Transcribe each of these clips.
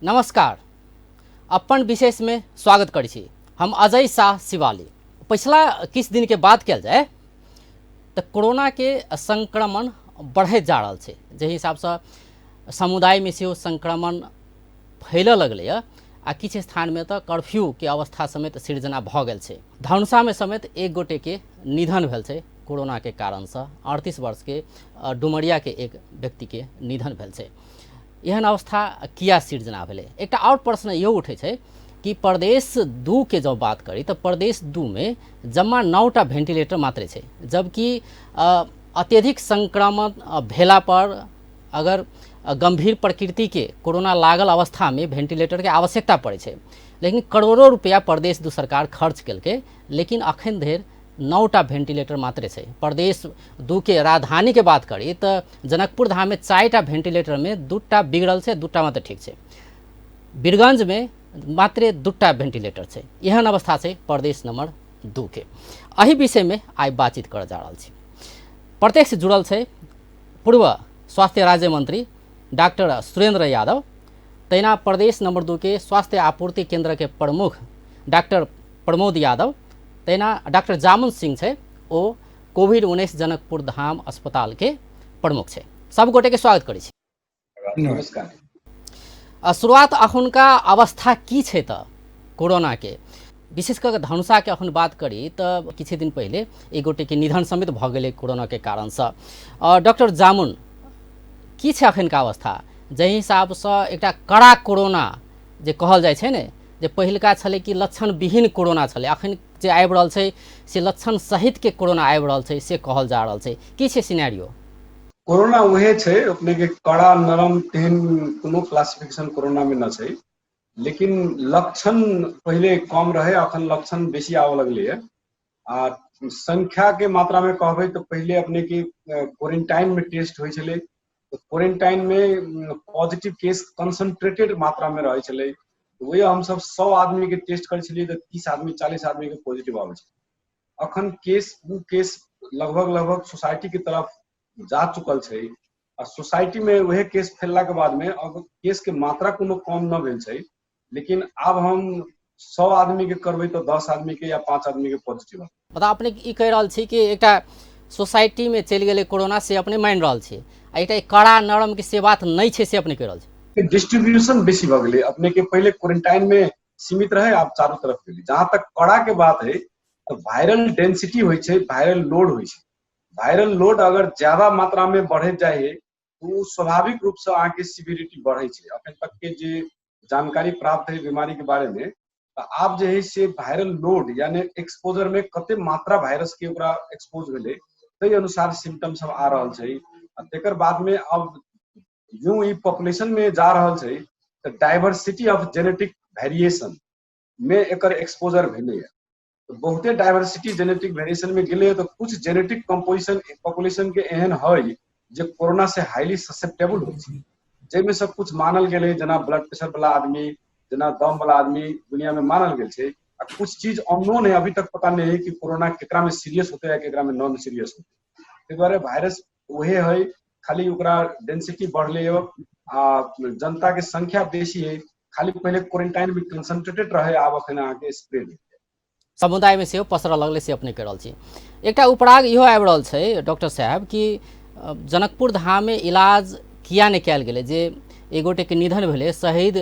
नमस्कार। अपन विशेष में स्वागत करै छी। हम अजय शाह शिवाली। पिछला किछ दिन के बात कल जाए तो कोरोना के संक्रमण बढ़े जा रहा है। जे हिसाब से समुदाय में से संक्रमण फैल लगल आ किछ स्थान में तो कर्फ्यू के अवस्था समेत सृजना भ गेल छै। धनुषा में समेत एक गोटे के निधन भेल छै कोरोना के कारण से। 38 वर्ष के डुमरिया के एक व्यक्ति के निधन भेल छै। एहन अवस्था किया सृजना भेले। एक और प्रश्न यो उठे छै कि प्रदेश 2 के जब बात करी तो प्रदेश 2 में जम्मा 9टा वेंटिलेटर मात्र है, जबकि अत्यधिक संक्रमण भेला पर अगर गंभीर प्रकृति के कोरोना लागल अवस्था में वेंटिलेटर के आवश्यकता पड़े छै। लेकिन करोड़ों रुपया प्रदेश 2 सरकार खर्च केलकै, लेकिन अखन धरि 9टा वेंटिलेटर मात्र है। प्रदेश 2 के राजधानी के बात करी तो जनकपुर धाम में 4टा वेंटिलेटर में 2टा बिगड़ल से 2टा मात्र ठीक है। बीरगंज में मात्र 2टा वेंटिलेटर है। एहन अवस्था से प्रदेश नंबर 2 के। अही विषय में आज बातचीत कर जा रहा है। प्रत्यक्ष जुड़ल है पूर्व स्वास्थ्य राज्य मंत्री डॉक्टर सुरेंद्र यादव, तैना प्रदेश नंबर 2 के स्वास्थ्य आपूर्ति केंद्र के प्रमुख डॉक्टर प्रमोद यादव, तैना डॉक्टर जामुन सिंह है, वो कोविड-19 जनकपुर धाम अस्पताल के प्रमुख है। सब गोटे के स्वागत करी। नमस्कार। शुरुआत अखुनका अवस्था की है तो कोरोना के विशेष कर धनुषा के अखन बात करी तो किछ दिन पहले एक गोटे के निधन समेत भ गेले कोरोना के कारण से। डॉक्टर जामुन की है अखनका अवस्था, जे हिसाब से एक कड़ा कोरोना जे कहल जाय छै ने, जे पहिलका छले कि लक्षण विहीन कोरोना छले, अखन जे आबि रहल छै से लक्षण सहित के कोरोना आबि रहल छै से कहल जा रहल छै। की छै सिनेरियो? कोरोना वहे छै अपने के कड़ा नरम तेहन कोनो क्लासिफिकेशन कोरोना में न छै, लेकिन लक्षण पहले कम रहे, अखन लक्षण बेसी आवे लगले है। आ संख्या के मात्रा में कहबे तो पहले अपने के क्वारंटाइन में टेस्ट होय छले, तो क्वारंटाइन में पॉजिटिव केस कंसंट्रेटेड मात्रा में रहे छले। वही हम सब 100 आदमी के टेस्ट करे छलिए तो 30 आदमी 40 आदमी के पॉजिटिव आवे छै। अखन केस लगभग सोसाइटी की तरफ जा चुकल छै। आ सोसाइटी में वह केस फैलला के बाद में अब केस के मात्रा कोनो कम न भेल छै, लेकिन अब हम 100 आदमी के करबे तो 10 आदमी के या 5 आदमी के पॉजिटिव। मतलब अपने ई कह रहल छी कि एकटा सोसाइटी में चल गेले कोरोना से अपने मान रहल छी, आ एकटा कड़ा नरम के से बात नहीं छै से अपने कह रहल छी। डिस्ट्रीब्यूशन बेसी भ गेले। अपने के पहले क्वारंटाइन में सीमित रहे, आप चारों तरफ गेले। जहां तक कड़ा के बात है तो वायरल डेंसिटी होय छै, वायरल लोड होय छै। वायरल लोड अगर ज्यादा मात्रा में बढ़े जाए तो स्वाभाविक रूप से आगे सिविरिटी बढ़े छै। अखन तक के जे जानकारी प्राप्त है बीमारी के बारे में, तो आप जे है से वायरल लोड यानी एक्सपोजर में कते मात्रा वायरस के ओकरा एक्सपोज भेले तै अनुसार सिम्टम सब आ रहल छै। तेकर बाद में अब यूं ही पॉपुलेशन में जा रहल छै तो डाइवर्सिटी ऑफ जेनेटिक वेरिएशन में एकर एक्सपोजर भेले है। तो बहुते डाइवर्सिटी जेनेटिक वेरिएशन में गेले तो कुछ जेनेटिक कंपोजिशन पॉपुलेशन के एहन है जो कोरोना से हाईली ससेप्टेबल हो छै, जेमे सब कुछ मानल गेले, जना ब्लड प्रेशर वाला आदमी, जना दम वाला आदमी दुनिया में मानल गेल छै। आ कुछ चीज अननोन है, अभी तक पता नहीं है कि कोरोना केकरा में सीरियस होते है केकरा में नॉन सीरियस होते। ते द्वारा वायरस वहे है, खाली ओकरा डेंसिटी बढ़ले हो आ जनता के संख्या बेसी है। खाली पहले क्वारंटाइन में कंसंट्रेटेड रहे, आब अखन आके स्प्रेड समुदाय में से पसरऽ लगले से अपने कह रहल छी। एकटा उपराग इहो आबि रहल छै डॉक्टर साहब कि जनकपुर धाम में इलाज किया नहीं कयल गेलै। जे एक गोटे के निधन भेले शहीद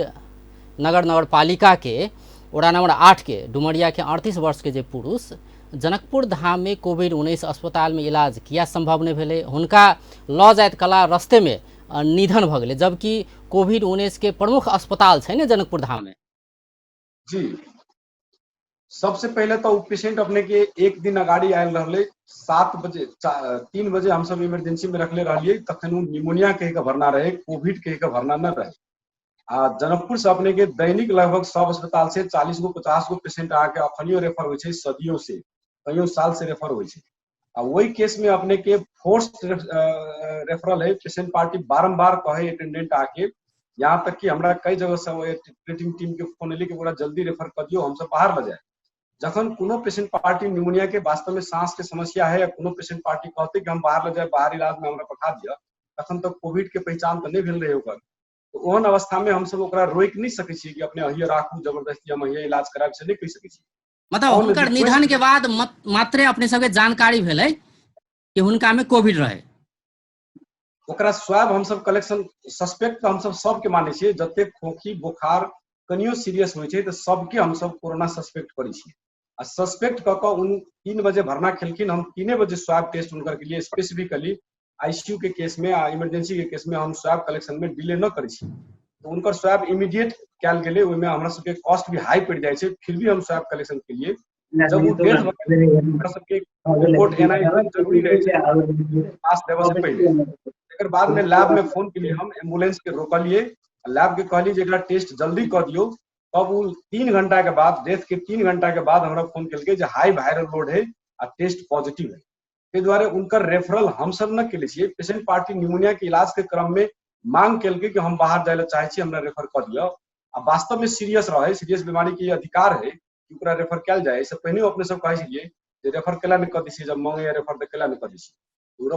नगर पालिका के वड़ा नंबर 8 के डुमरिया के 38 वर्ष के जे पुरुष जनकपुर धाम में कोविड-19 अस्पताल में इलाज किया संभव नहीं भेले, हुनका लऽ जाइत कला रस्ते में निधन भ गेलै, जबकि कोविड-19 के प्रमुख अस्पताल छै ने जनकपुर धाम में। जी, सबसे पहले तो पेशेंट अपने के एक दिन अगाड़ी आयल रहले 7 बजे 3 बजे हम सब इमरजेंसी में रखले रहिए। तखन निमोनिया कह के भरना रहे, कोविड कह के भरना न रहे। जनकपुर से अपने के दैनिक लगभग सब अस्पताल से 40 गो 50 गो पेशेंट आके अखनियो रेफर हो, सदियों से कईयों साल से रेफर हो। वही केस में अपने के फोर्स्ड रेफरल है। पेशेंट पार्टी बारंबार कहे अटेंडेंट आके, यहाँ तक कि हमरा कई जगह से ट्रीटिंग टीम के फोन एली कि पूरा जल्दी रेफर कर दियो, हम सब बाहर ल जाए। जखन कोनो पेशेंट पार्टी निमोनिया के वास्तव में सांस के समस्या है या कोनो पेशेंट पार्टी कहते कि हम बाहर ले जाए, बाहर इलाज में हमरा पठा दिया, तखन तक कोविड के पहचान तो नहीं भेल रहे ओकर। तो ओहन अवस्था में हम सब ओकरा रोक नहीं सकै छी कि अपने अहिए राखू जबरदस्ती हम अहिए इलाज कराब से नहीं कह सकै छी। मतलब ऑन हुनकर रिक्वेस्ट निधन के बाद मात्रे अपने सबके जानकारी भेलै कि हुनका में कोविड रहे। ओकरा स्वैब हम सब कलेक्शन सस्पेक्ट हम सब सबके माने छियै, जते खोखी बोखार कनियो सीरियस होइ छै तऽ सबके हम सब कोरोना सस्पेक्ट करै छियै। आ सस्पेक्ट कऽ कऽ उन 3 बजे भरना खेलखिन, हम 3 बजे स्वैब टेस्ट उनकर के लिए स्पेसिफिकली आईसीयू के केस में आ इमरजेंसी के केस में हम स्वैब कलेक्शन में डिले न करै छी। तो उनकर स्वैब इमीडिएट कैल गेलै, ओहिमे हमरा सबके कॉस्ट भी हाई पड़ जाए छै, फिर भी हम स्वैब कलेक्शन के लिए जब वो डेथ भऽ गेलै हमरा सबके रिपोर्ट एनाइ जरूरी रहै छै पास देबऽ से पहले। एकर बाद में लैब में फोन के लिए हम एम्बुलेंस के रोकलिए, लैब के कहलिए जे एकरा टेस्ट जल्दी कर दियो। तब वो 3 घंटा के बाद, डेथ के 3 घंटा के बाद हमरा फोन केलकै जे हाई वायरल लोड है आ टेस्ट पॉजिटिव है। ताहि दुआरे उनकर रेफरल हम सब न केले छियै। पेशेंट पार्टी निमोनिया के इलाज के क्रम में मांग केलकै कि हम बाहर जाय ला चाहे छी, हमरा रेफर कर दियो। आ वास्तव में सीरियस रहे, सीरियस बीमारी के अधिकार है कि ओकरा रेफर कैल जाए। इससे पहिने अपने सब कहै छलिए जे रेफर केला नहीं कर दी छी, जब मांगे रेफर तऽ केला नहीं कर दी छी।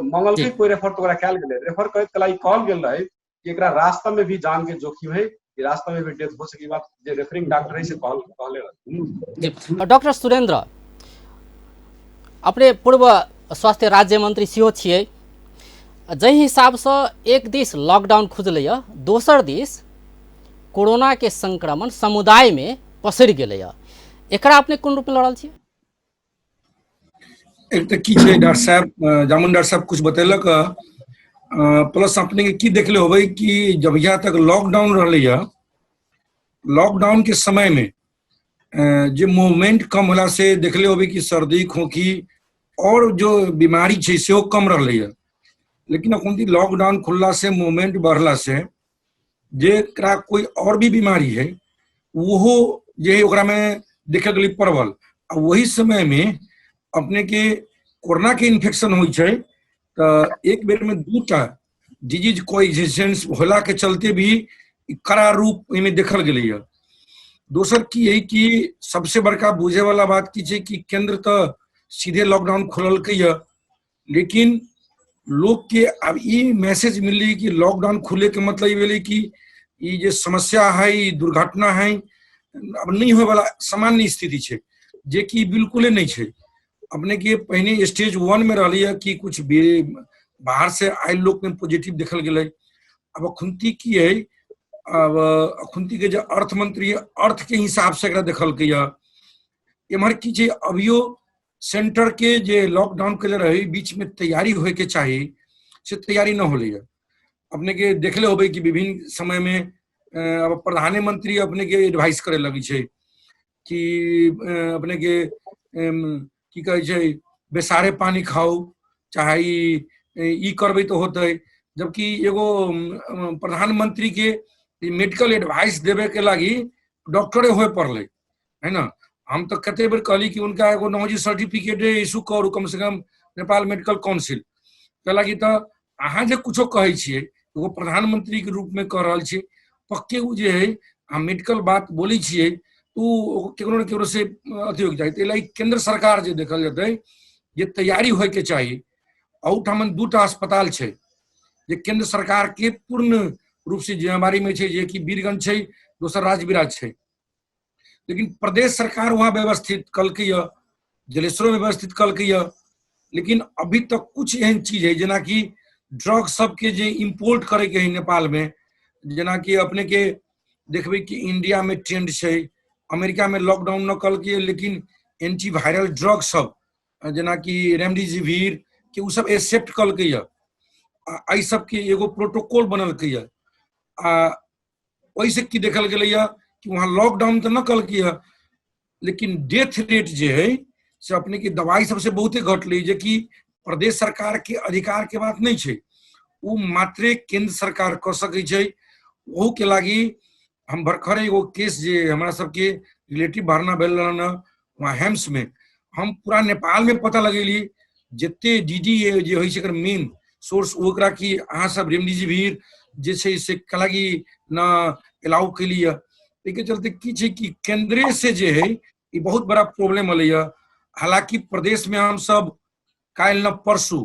मंगलकै कोई रेफर तो ओकरा कैल गेलै, रेफर करैत कला ई कहल गेल रहे कि एकरा रास्ता में भी जान के जोखिम है, कि रास्ता में भी डेथ हो सके। बात जे रेफरिंग डॉक्टर है से कहले रहे। जी डॉक्टर सुरेंद्र, अपने पूर्व स्वास्थ्य राज्य मंत्री सेहो छियै। जहि हिसाब से एक दिस लॉकडाउन खुजलै, दोसर दिस कोरोना के संक्रमण समुदाय में पसरि गेलै, एकरा अपने कोन रूप में लड़ल छियै? एक तो की छै डॉक्टर साहब, जामुन डॉक्टर साहब कुछ बतेलक, प्लस अपने के की देखले होबै कि जब यहाँ तक लॉकडाउन रहलै, लॉकडाउन के समय में जो मूवमेंट कम होला से देखले होबै कि सर्दी खोखी और जो बीमारी छै सेहो कम रहलै। लेकिन अखुनती लॉकडाउन खुलला से मूवमेंट बढ़ला से जेकरा कोई और भी बीमारी है वो जे ओकरा में देखे गेली प्रबल। वही समय में अपने के कोरोना के इन्फेक्शन होइ छै तो एक बेर में 2टा डिजीज कोएग्जिस्टेंस होला के चलते भी कड़ा रूप में देखल गेलै। दोसर की है कि सबसे बड़का बुझे वाला बात की छै कि केंद्र तो सीधे लॉकडाउन खोललकै, लेकिन लोग के अब ये मैसेज मिली कि लॉकडाउन खुले के मतलब ये भेलै कि ये जो समस्या है, दुर्घटना है, अब नहीं होए वाला सामान्य स्थिति छै, जे कि बिल्कुले नहीं छै। अपने के पहले स्टेज 1 में रही है कि कुछ बाहर से आए लोग में पॉजिटिव देखल गेलै। अब अखुनती की है, अब अखुनती के जो अर्थ मंत्री है, अर्थ के हिसाब से एकरा देखलकै। एम्हर की छै, अभियो सेंटर के जे लॉकडाउन के रहे बीच में तैयारी होए के चाहिए से तैयारी न होलै। अपने के देखले होबै कि विभिन्न समय में अब प्रधानमंत्री अपने के एडवाइस करे लगी छै कि अपने के की कहे छै बेसारे पानी खाओ, चाहे ई करबै तो होते। जबकि एगो प्रधानमंत्री के मेडिकल एडवाइस देवे के लगी डॉक्टरे होए पड़ले है ना। हम तो कते बेर कहली कि उनका एगो नौजी सर्टिफिकेट इशू करू कम से कम नेपाल मेडिकल काउंसिल के लगी। तो अहाँ जे कुछो कहै छियै एगो प्रधानमंत्री के रूप में कह रहल छियै, पक्के उ जे है हम मेडिकल बात बोलै छियै तो केकरो न केकरो से अथी हो जाए। ताहि केंद्र सरकार जे देखल जेतै ये तैयारी होए के चाहिए। अहूठाम 2टा अस्पताल छै जे केंद्र सरकार के पूर्ण रूप से जिम्मेवारी में छै, जे कि वीरगंज छै, दोसर राजविराज छै। लेकिन प्रदेश सरकार वहां व्यवस्थित कलकै, जलेश्वरो में व्यवस्थित कलकै। लेकिन अभी तक कुछ एहन चीज है जेना कि ड्रग सबके जे इम्पोर्ट करे के है नेपाल में, जेना कि अपने के देखबै कि इंडिया में ट्रेंड छै, अमेरिका में लॉकडाउन न कलकै लेकिन एंटीवायरल ड्रग सब जेना कि रेमडेसिविर के उ सब एक्सेप्ट कलकै। एहि सबके एगो प्रोटोकॉल बनलकै। ओहिसे की देखल गेलै कि वहां लॉकडाउन तो न कलकै, लेकिन डेथ रेट जे है से अपने की दवाई सबसे बहुते घटलै, जे कि प्रदेश सरकार के अधिकार के बात नहीं छै, उ मात्रे केंद्र सरकार कर सकै छै। ओहू के लागी हम भरखरे एगो केस जे हमरा सबके रिलेटिव भरना भेल रहन वहाँ हेम्स में, हम पूरा नेपाल में पता लगेली जते डीडी जे होइ छै मेन सोर्स ओकरा कि अहाँ सब रेमडेसिविर जे छै से कलागी न अलाउ के लिए। के चलते की छै कि केंद्रे से जे है ये बहुत बड़ा प्रॉब्लम अलै। हालांकि प्रदेश में हम सब काल न परसू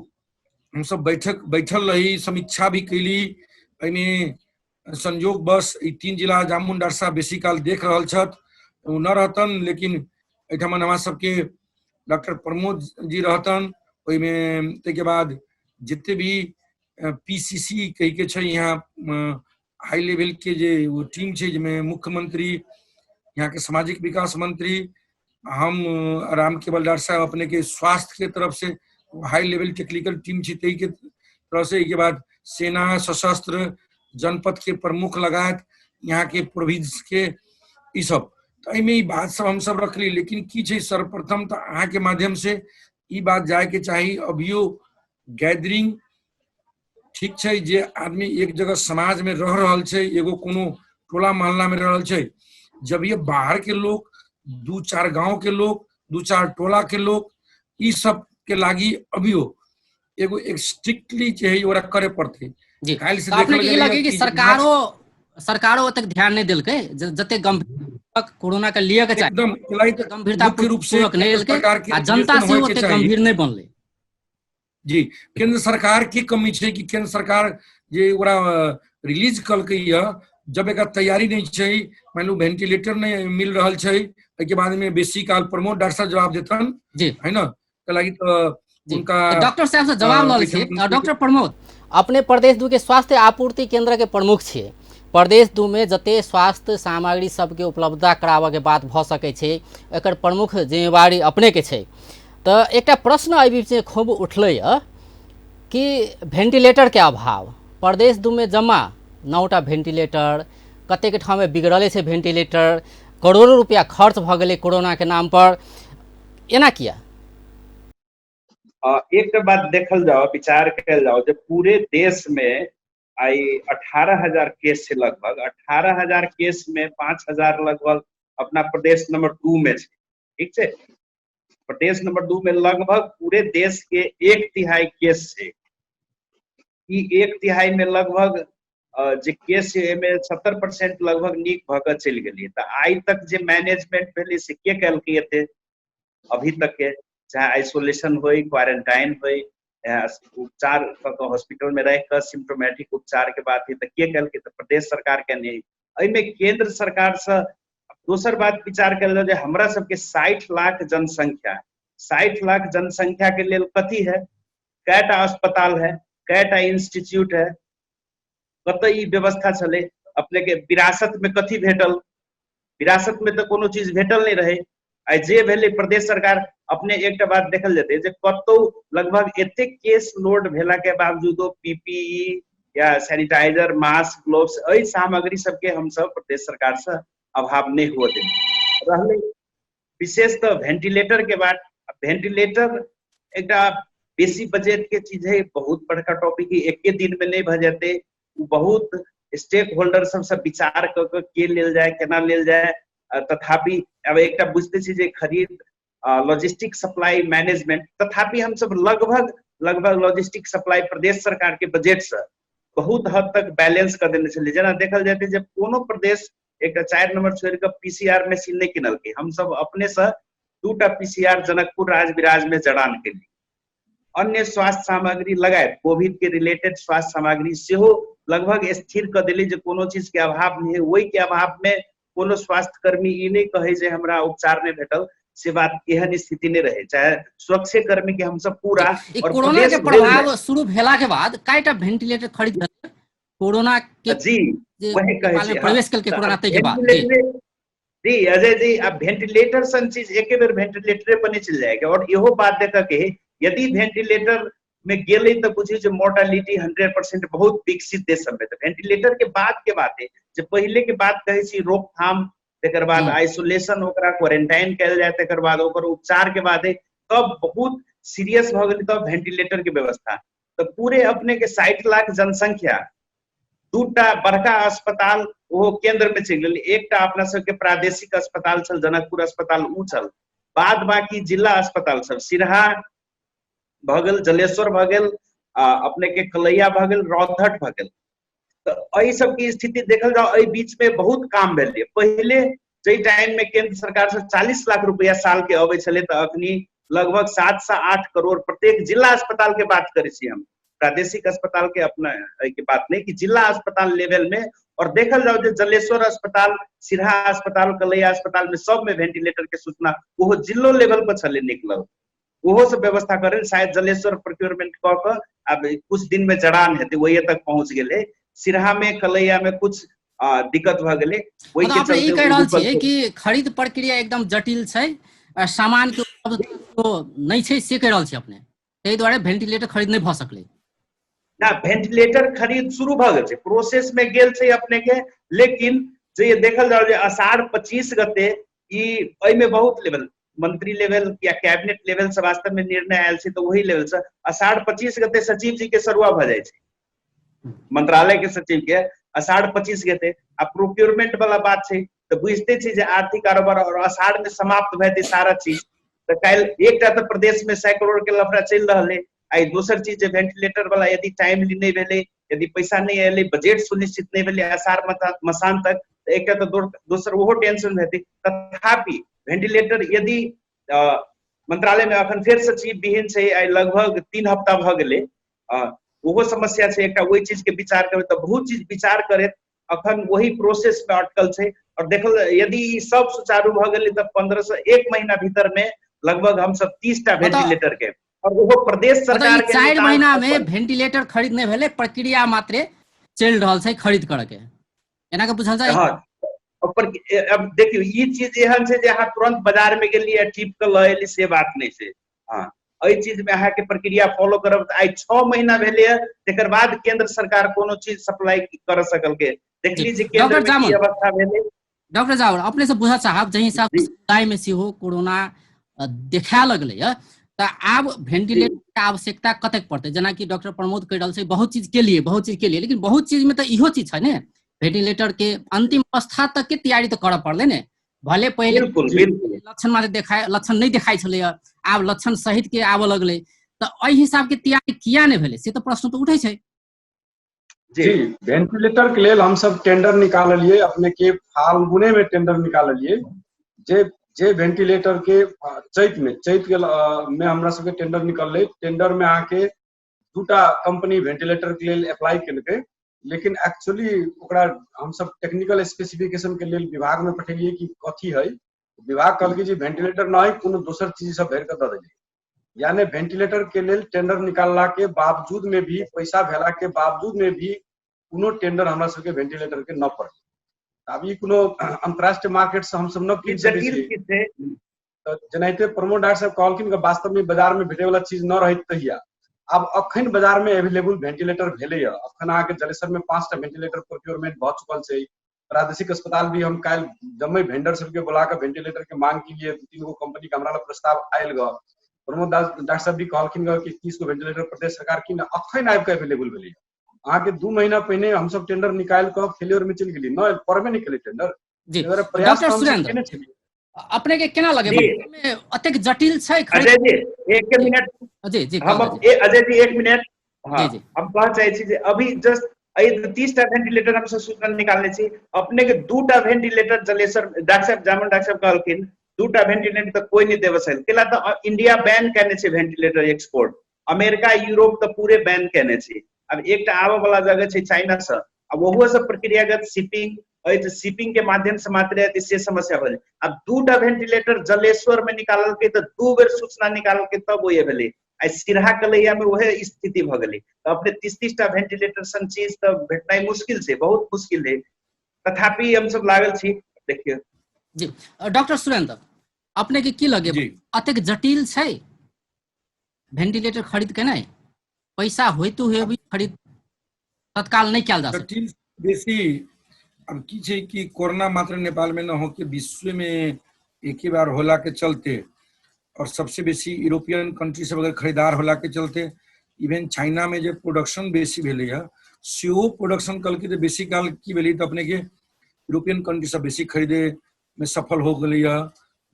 हम सब बैठल रही, समीक्षा भी कैली, संयोग बस ई 3 जिला जामुन डॉक्टर साहब बेसी काल देख रहल छथि, ओ न रहतन, लेकिन एहिठाम हमरा सबके डॉक्टर प्रमोद जी रहतन, ओहिमे ताहिके बाद जते भी पीसीसी कहि के छै यहाँ हाई लेवल के जे वो टीम छै, जिसमें मुख्यमंत्री, यहाँ के सामाजिक विकास मंत्री, हम राम केवल डॉक्टर साहब अपने के स्वास्थ्य के तरफ से हाई लेवल टेक्निकल टीम छै, ताहि के तरफ से, के बाद सेना, सशस्त्र, जनपद के प्रमुख लगायत यहाँ के प्रोविंस के ई सब, तो एहिमे ई बात सब हम सब रखली। लेकिन की छै, सर्वप्रथम तो अहाँ के माध्यम से ई बात जाए के चाही, अभियो गैदरिंग ठीक छै, जे आदमी एक जगह समाज में रह रहल छै, एगो कोनो टोला मोहल्ला में रह रहल छै, जब ये बाहर के लोग, 2-4 गांव के लोग, 2-4 टोला के लोग, ई सब के लागी अभियो एगो एक स्ट्रिक्टली जे ओरा करे पड़ते। जी, काल्हि से तो अपने देखल के ई गेलै लगे कि सरकारो ओतक ध्यान नहीं दिलकै, जते गंभीर कोरोना के लिए के चाहिए एकदम गंभीरता मुख्य रूप से पूर्वक नहीं दिलकै, सरकार के आ जनता से होय के ओते चाही। गंभीर नहीं बनले। जी, केंद्र सरकार की कमी छै कि केंद्र सरकार जे ओकरा रिलीज कलकै य, जब एक तैयारी नहीं छै, मान लो वेंटिलेटर नहीं मिल रहल छै, के बाद में बेसी काल प्रमोद डॉक्टर साहब जवाब देथन, जी है ना, तो लगी तो उनका डॉक्टर साहब से जवाब लल छै। डॉक्टर प्रमोद, अपने प्रदेश 2 के स्वास्थ्य आपूर्ति केंद्र के प्रमुख छियै, प्रदेश 2 में जते स्वास्थ्य सामग्री सबके उपलब्धता कराबऽ के बात भऽ सकै छै, एकर प्रमुख जिम्मेवारी अपने के छै। तो एक प्रश्न एहि बीच में खूब उठलै कि वेंटिलेटर के अभाव प्रदेश 2 में जमा 9टा वेंटिलेटर, कतेक ठाम में बिगड़ले छै वेंटिलेटर, करोड़ों रुपया खर्च भऽ गेलै कोरोना के नाम पर, एना किया? एक बात देखल जाओ, विचार कल जाओ, जब पूरे देश में आई 18,000 केस से लगभग 18,000 केस में 5,000 लगभग अपना प्रदेश नंबर 2 में है, ठीक है। प्रदेश नंबर 2 में लगभग पूरे देश के 1/3 केस से, 1/3 में लगभग जे केस में 70% लगभग नीक भऽ कऽ चलि गेलियै। तऽ आइ तक जे मैनेजमेंट भेलै से के कलकै थे अभी तक के, चाहे आइसोलेशन हो, क्वारंटाइन हो, उपचार हॉस्पिटल में रह कर सिम्टोमेटिक उपचार के बात है, तो के कलकै? तो प्रदेश सरकार के नहीं। एहिमे केंद्र सरकार से दोसर बात विचार कल जाए, हमरा सबके 60 लाख जनसंख्या, 60 लाख जनसंख्या के लेल कथी है, कैटा अस्पताल है, कैटा इंस्टीट्यूट है, कत ई व्यवस्था चले, अपने के विरासत में कथी भेटल? विरासत में तो कोनो चीज भेटल नहीं रहे। आई जे भेले प्रदेश सरकार अपने एक बात देखल जाते जे कतौ लगभग एते केस लोड भेला के बावजूदो पीपीई या सैनिटाइजर, मास्क, ग्लोव्स, एहि सामग्री सबके हम सब प्रदेश सरकार से अभाव नहीं हुआ दे रहले। विशेष तो वेंटिलेटर के बाद, वेंटिलेटर एक बेसी बजट के चीज है, बहुत बड़का टॉपिक है, एक दिन में नहीं भ जाते, बहुत स्टेक होल्डर सब विचार के लेल जाए, केना लेल जाए। तथापि अब एक बुझते छी जे खरीद लॉजिस्टिक सप्लाई मैनेजमेंट, तथापि हम सब लगभग लॉजिस्टिक सप्लाई प्रदेश सरकार के बजट से बहुत हद तक बैलेंस कर देने छलिए। जेना देखल जाते जब कोनो प्रदेश एक 4 नंबर छोड़ के पीसीआर मशीन नहीं किनल के, हम सब अपने से 2टा पीसीआर जनकपुर राजविराज में जड़ान के लिए, अन्य स्वास्थ्य सामग्री लगाए कोविड के रिलेटेड स्वास्थ्य सामग्री सेहो लगभग स्थिर कर दिली, जो कोनो चीज के अभाव नहीं है। वही के अभाव में कोनो स्वास्थ्य कर्मी ई नहीं कहे जे हमरा उपचार नहीं भेटल, से बात एहन स्थिति नहीं रहे। चाहे सुरक्षा कर्मी के हम सब पूरा और कोरोना के प्रभाव शुरू भेला के बाद काईटा वेंटिलेटर खरीद कोरोना के जी वही कहे छी प्रवेश कल के कोरोना तै के बाद जी अजय जी, अब वेंटिलेटर सन चीज एक बेर वेंटिलेटरे पर नहीं चल जाएगा। और इहो बात देख के यदि वेंटिलेटर में गेले तो बुझियो जे मोर्टालिटी 100% बहुत विकसित देश सब में, तो वेंटिलेटर के बाद के बात है जे पहले के बात कहे छी रोकथाम, तेकर बाद आइसोलेशन, ओकरा क्वारंटाइन कैल जाए, तेकर बाद ओकर उपचार के बाद है, तब बहुत सीरियस भ गेल, तब वेंटिलेटर के व्यवस्था। तो पूरे अपने के 60 लाख जनसंख्या, 2टा बड़का अस्पताल वो केंद्र में चल गेल, एकटा अपना सबके प्रादेशिक अस्पताल छल जनकपुर अस्पताल उ छल, बाद बाकी जिला अस्पताल सब सिरहा भ गेल, जलेश्वर भ गेल, अपने के कलैया भ गेल, रौतहट भ गेल। तो एहि सब की स्थिति देखल जाओ, एहि बीच में बहुत काम भेल। पहले जे टाइम में केंद्र सरकार से 40 लाख रुपया साल के अबै छले, तो अखनी लगभग 7 से 8 करोड़ प्रत्येक जिला अस्पताल के बात करे छी हम, प्रादेशिक अस्पताल के अपना की बात नहीं कि जिला अस्पताल लेवल में, और देखल जाओ जो जलेश्वर अस्पताल, सिरहा अस्पताल, कलैया अस्पताल में सब में वेंटिलेटर के सूचना वो जिलो लेवल पर चले निकल, वो सब व्यवस्था करे। शायद जलेश्वर प्रोक्योरमेंट कह के अब कुछ दिन में जड़ान हेतै वही तक पहुंच गेले, सिरहा में कलैया में कुछ दिक्कत भ गेले, वही मतलब के अपने ई चलते कह रहल ऊपर छियै कि खरीद प्रक्रिया एकदम जटिल छै, सामान के उपलब्धता तो नहीं छै, से कह रहल छी अपने, ताहि दुआरे वेंटिलेटर खरीद नहीं भ सकलै ना। वेंटिलेटर खरीद शुरू भ गेल छै, प्रोसेस में गेल छै अपने के, लेकिन जे ये देखल जाओ जे आषाढ़ 25 गते ई एहि में बहुत लेवल मंत्री लेवल या कैबिनेट लेवल से वास्तव में निर्णय आयल छै, तो वही लेवल से आषाढ़ 25 गते सचिव जी के सरुआ भ जाय छै, मंत्रालय के सचिव के आषाढ़ 25 गते। आ प्रोक्योरमेंट वाला बात छै तो बुझते छी जे आर्थिक कारोबार और आषाढ़ में समाप्त भए सारा चीज, तो काल एक तो प्रदेश में 100 करोड़ के लफड़ा चल रहा है, आई दोसर चीज वेंटिलेटर वाला यदि टाइमली नहीं भेले, यदि पैसा नहीं एले, बजट सुनिश्चित नहीं भेले आषाढ़ मसान तक, तो एक तो दोसर वो टेंशन रहते। तथापि वेंटिलेटर यदि मंत्रालय में अखन फिर सचिव विहीन छै, आई लगभग 3 हफ्ता भ गेले, वो समस्या छै, एक वही चीज के विचार करे तो बहुत चीज विचार करे अखन वही प्रोसेस में अटकल छै। और देखल यदि सब सुचारू भ गेले तो 15 से 1 महीना भीतर में लगभग हम सब 30टा वेंटिलेटर के, और वो प्रदेश सरकार के 4 महीना में वेंटिलेटर खरीद नहीं भेले, प्रक्रिया मात्रे चल रहल छै खरीद करे के, एना के बुझल जाय। हाँ, अब देखियो ई चीज एहन छै जे अहाँ तुरंत बाजार में गेलिए टिप के ल एली से बात नहीं छै। हाँ, एहि चीज में अहाँ के प्रक्रिया फॉलो करब। आई 6 महीना भेले, तेकर बाद केंद्र सरकार कोनो चीज सप्लाई कर सकल के, देखली जे केंद्र में की अवस्था भेले। डॉक्टर जावर अपने से बुझा चाहब जही हिसाब समुदाय में सेहो कोरोना देखा लगले है, तो आब वेंटिलेटर के आवश्यकता कतक पड़ते, जना कि डॉक्टर प्रमोद कह रहल छै बहुत चीज के लिए, लेकिन बहुत चीज में तो इहो चीज है ने, वेंटिलेटर के अंतिम अवस्था तक के तैयारी तो करऽ पड़ले ने, भले पहले लक्षण मात्र लक्षण नहीं दिखाई छले, आब लक्षण सहित के आबऽ लगले, तो एहि हिसाब के तैयारी किया नहीं भेले, से तो प्रश्न तो उठे छै। जी, वेंटिलेटर के लेल हम सब टेंडर निकालिए, अपने के फाल्गुने में टेंडर निकालिए, जे वेंटिलेटर के चैत के में हमरा सबके टेंडर निकलले, टेंडर में आके 2टा कंपनी वेंटिलेटर के लेल अप्लाई केलकै, लेकिन एक्चुअली ओकरा हम सब टेक्निकल स्पेसिफिकेशन के लेल विभाग में पठेलिए कि कथी है, विभाग कहलकै जी वेंटिलेटर ना है, कोनो दोसर चीज सब भर के द देलिए, यानी वेंटिलेटर के लेल टेंडर निकालला के बावजूद में भी, पैसा भेला के बावजूद में भी कोनो टेंडर हमरा सबके वेंटिलेटर के न पड़े। अब ई कोनो अंतरराष्ट्रीय मार्केट से हम सब न कीन सकै छी, तो जनाइते प्रमोद डॉक्टर साहब कहलखिन कि वास्तव में बाजार में भेटे वाला चीज न रहित तहिया अब अखन बाजार में अवेलेबल वेंटिलेटर भेले, अखन अहाँ के जलेसर में 5टा वेंटिलेटर प्रोक्योरमेंट भ चुकल छै। प्रादेशिक अस्पताल भी हम काल जम्मे वेंडर सबके बुला के वेंटिलेटर के मांग के लिए 2-3 गो कंपनी के हमरा प्रस्ताव आयल ग, प्रमोद डॉक्टर साहब भी कहलखिन कि 30 गो वेंटिलेटर प्रदेश सरकार की अखन आबि के अवेलेबल भेले। अहाँ के 2 महीना पहले हम सब टेंडर निकाल के फेलियर में चल गेली, न परबे नहीं केले टेंडर। जी, प्रयास डॉक्टर सुरेंद्र अपने के केना लगे में अतेक जटिल छै? अजय जी 1 मिनट, जी जी हम अजय जी 1 मिनट, हाँ हम कह चाहे छी जे अभी जस्ट 30टा वेंटिलेटर हम सब सूचना निकालने छी, अपने के 2टा वेंटिलेटर जलेसर डॉक्टर साहब जामन डॉक्टर साहब कहलखिन 2टा वेंटिलेटर तो कोई नहीं देव सकल, केला तो इंडिया बैन करने छे वेंटिलेटर एक्सपोर्ट, अमेरिका यूरोप तो पूरे बैन करने छे। अब एक आबे वाला जगह छे चाइना से, अब वहुओ सब प्रक्रियागत शिपिंग के माध्यम से मात्र से समस्या हो। अब 2टा वेंटिलेटर जलेश्वर में निकालल के तो 2 बेर सूचना निकालल के तब वो भेले, सिरहा कलैया में वह स्थिति भ गेलै, तो अपने 30-30टा वेंटिलेटर सन चीज तो भेटनाई मुश्किल छै, बहुत मुश्किल है, तथापि हम सब लागल छी। देखियो जी डॉक्टर सुरेंद्र अपने के की लगे अतेक जटिल छै वेंटिलेटर खरीद के नहीं, पैसा होइतो है भी खरीद तत्काल नहीं किया जा सकता बेसी। अब की छै कि कोरोना मात्र नेपाल में न हो के विश्व में एक ही बार होला के चलते, और सबसे बेसी यूरोपियन कंट्री सब अगर खरीदार होला के चलते, इवन चाइना में जो प्रोडक्शन बेसी भेले है सेहो प्रोडक्शन कल के बेसी काल की भेले तो अपने के यूरोपियन कंट्री सब बेसी खरीदे में सफल हो गई है।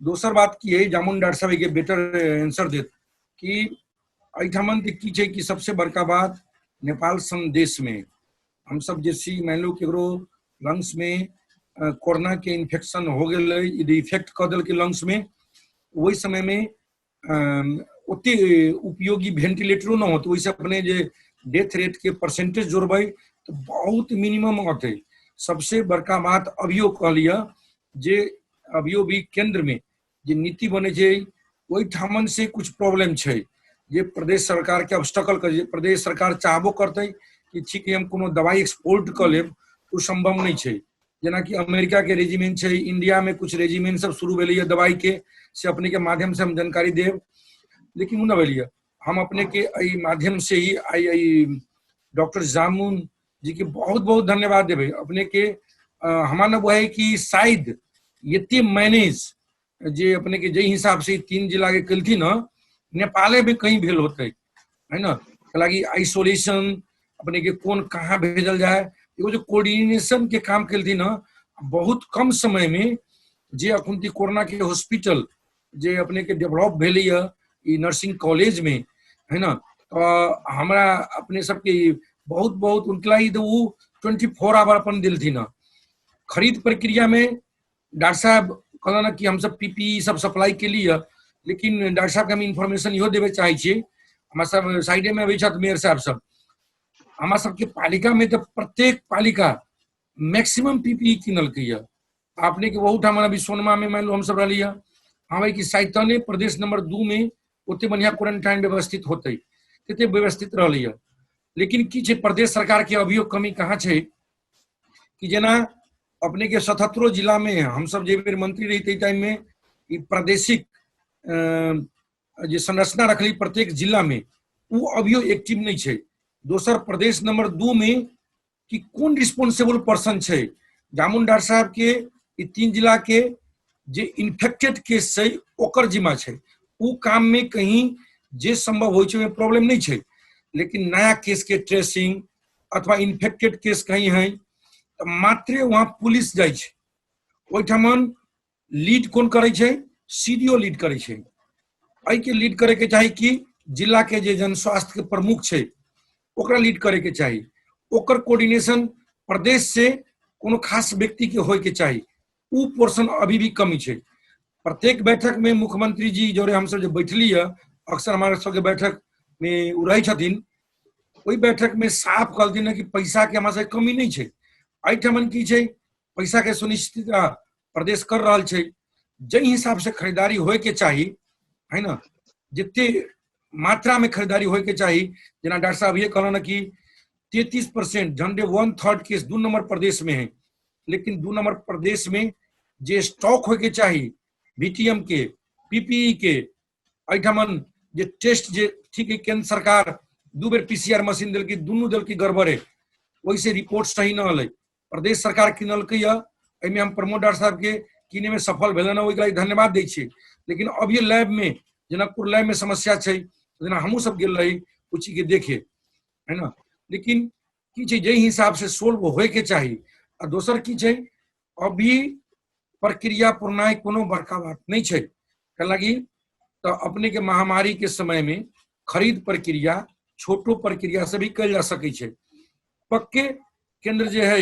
दोसर बात की है, जामुन डॉक्टर साहब के बेटर आंसर देत कि एठमन के की छै कि सबसे बड़का बात नेपाल सन देश में हम सब जैसी मान लो केकरो लंग्स में कोरोना के इन्फेक्शन हो गए, इफेक्ट कर दिल के लंग्स में, वही समय में उतने उपयोगी वेंटिलेटरो न हो, तो वैसे अपने जे डेथ रेट के परसेंटेज जोड़बै तो बहुत मिनिमम होते। सबसे बड़का बात अभियो कहलिए जे अभियो भी केंद्र में जे नीति बने छै वही ठामन से कुछ प्रॉब्लम छै जे प्रदेश सरकार के ऑब्स्टकल कर, प्रदेश सरकार चाहबो करते कि ठीक है हम कोनो दवाई एक्सपोर्ट कर लेब तो संभव नहीं छै। जना कि अमेरिका के रेजिमेंट छै, इंडिया में कुछ रेजिमेंट सब शुरू भेलै दवाई के से अपने के माध्यम से हम जानकारी देव, लेकिन न भेलिए। हम अपने के एहि माध्यम से ही आई डॉक्टर जामुन जी के बहुत बहुत धन्यवाद देवे अपने के। हमारा वो है कि शायद ये मैनेज जे अपने के जे हिसाब से 3 जिला के कल थी ना नेपाले में कहीं भेल होते है ना, हालांकि आइसोलेशन अपने के कौन कहाँ भेजल जाए वो जो कोऑर्डिनेशन के काम कल थी ना बहुत कम समय में जे अखुनती कोरोना के हॉस्पिटल जे अपने के डेवलप भेल नर्सिंग कॉलेज में है ना, तो हमारा अपने सबके बहुत बहुत उनके लिए तो वो 24 आवर अपन दिल थी ना। खरीद प्रक्रिया में डॉक्टर साहब कहना ना कि हम सब पीपीई सब सप्लाई के लिए, लेकिन डॉक्टर साहब के हम इन्फॉर्मेशन इहो देवे चाहे छे। हमारा सब साइडे में अभी छत मेयर साहब सब हमारा सबके पालिका में तो प्रत्येक पालिका मैक्सिमम पीपीई किनल के आपने के बहुत हमारा भी सोनमा में मान लो हम सब रही हाँ भाई कि साइतने प्रदेश नंबर 2 में उतने बढ़िया क्वारंटाइन व्यवस्थित होते ते व्यवस्थित रही है। लेकिन की छे प्रदेश सरकार के अभियो कमी कहाँ छे कि जना अपने के 77 जिला में हम सब जे बेर मंत्री रही टाइम में प्रादेशिक जे संरचना रखली प्रत्येक जिला में वो अभियो एक्टिव नहीं छे। दोसर प्रदेश नंबर 2 में कि कौन रिस्पोंसिबल पर्सन छे जामुन डॉक्टर साहब के 3 जिला के जे इन्फेक्टेड केस छे ओकर जिम्मा छे। वो काम में कहीं जे संभव हो छे प्रॉब्लम नहीं छे, लेकिन नया केस के ट्रेसिंग अथवा इन्फेक्टेड केस कहीं है तो मात्र वहां पुलिस जाए छे। ओइठमन लीड कौन करे छे? सीडीओ लीड करे छे। आई के लीड करे के चाही कि जिला के जे जन स्वास्थ्य के प्रमुख छे ओकरा लीड करे के चाही। ओकर कोऑर्डिनेशन प्रदेश से कोनो खास व्यक्ति के होय के चाही। उ पोर्शन अभी भी कमी छे। प्रत्येक बैठक में मुख्यमंत्री जी जोरे हम सब जो बैठली है अक्सर हमारे सबके बैठक में उ रही छथिन, वही बैठक में साफ कहलथिन कि पैसा के हमारे से कमी नहीं छे। एठमन की छे पैसा के सुनिश्चित प्रदेश कर रहा छे। जे हिसाब से खरीदारी होय के चाही है ना, जितने मात्रा में खरीदारी होय के चाही, जना डॉक्टर साहब ये कहना कि 33% झंडे 1/3 केस 2 नंबर प्रदेश में है, लेकिन 2 नंबर प्रदेश में जे स्टॉक होय के चाही बीटीएम के पीपीई के एठमन जे टेस्ट जे ठीक है केंद्र सरकार 2 बेर पीसीआर मशीन दिल की दोनों दल की गड़बड़ है वैसे रिपोर्ट सही न हल। प्रदेश सरकार किनलकै एमे हम प्रमोद डॉक्टर साहब के किने में सफल भेलन ओइ धन्यवाद दै छी। लेकिन अब ये लैब में जनकपुर लैब में समस्या छै, जना हमहू सब गेल रही पूछी के देखे है ना, लेकिन की छै जे हिसाब से सोल्व होय के चाही। आ दोसर की छै अभी प्रक्रिया पुरनाई कोनो बड़का बात नहीं छै, हालांकि तो अपने के महामारी के समय में खरीद प्रक्रिया छोटो प्रक्रिया से भी कल जा सके छे। पक्के केंद्र जे है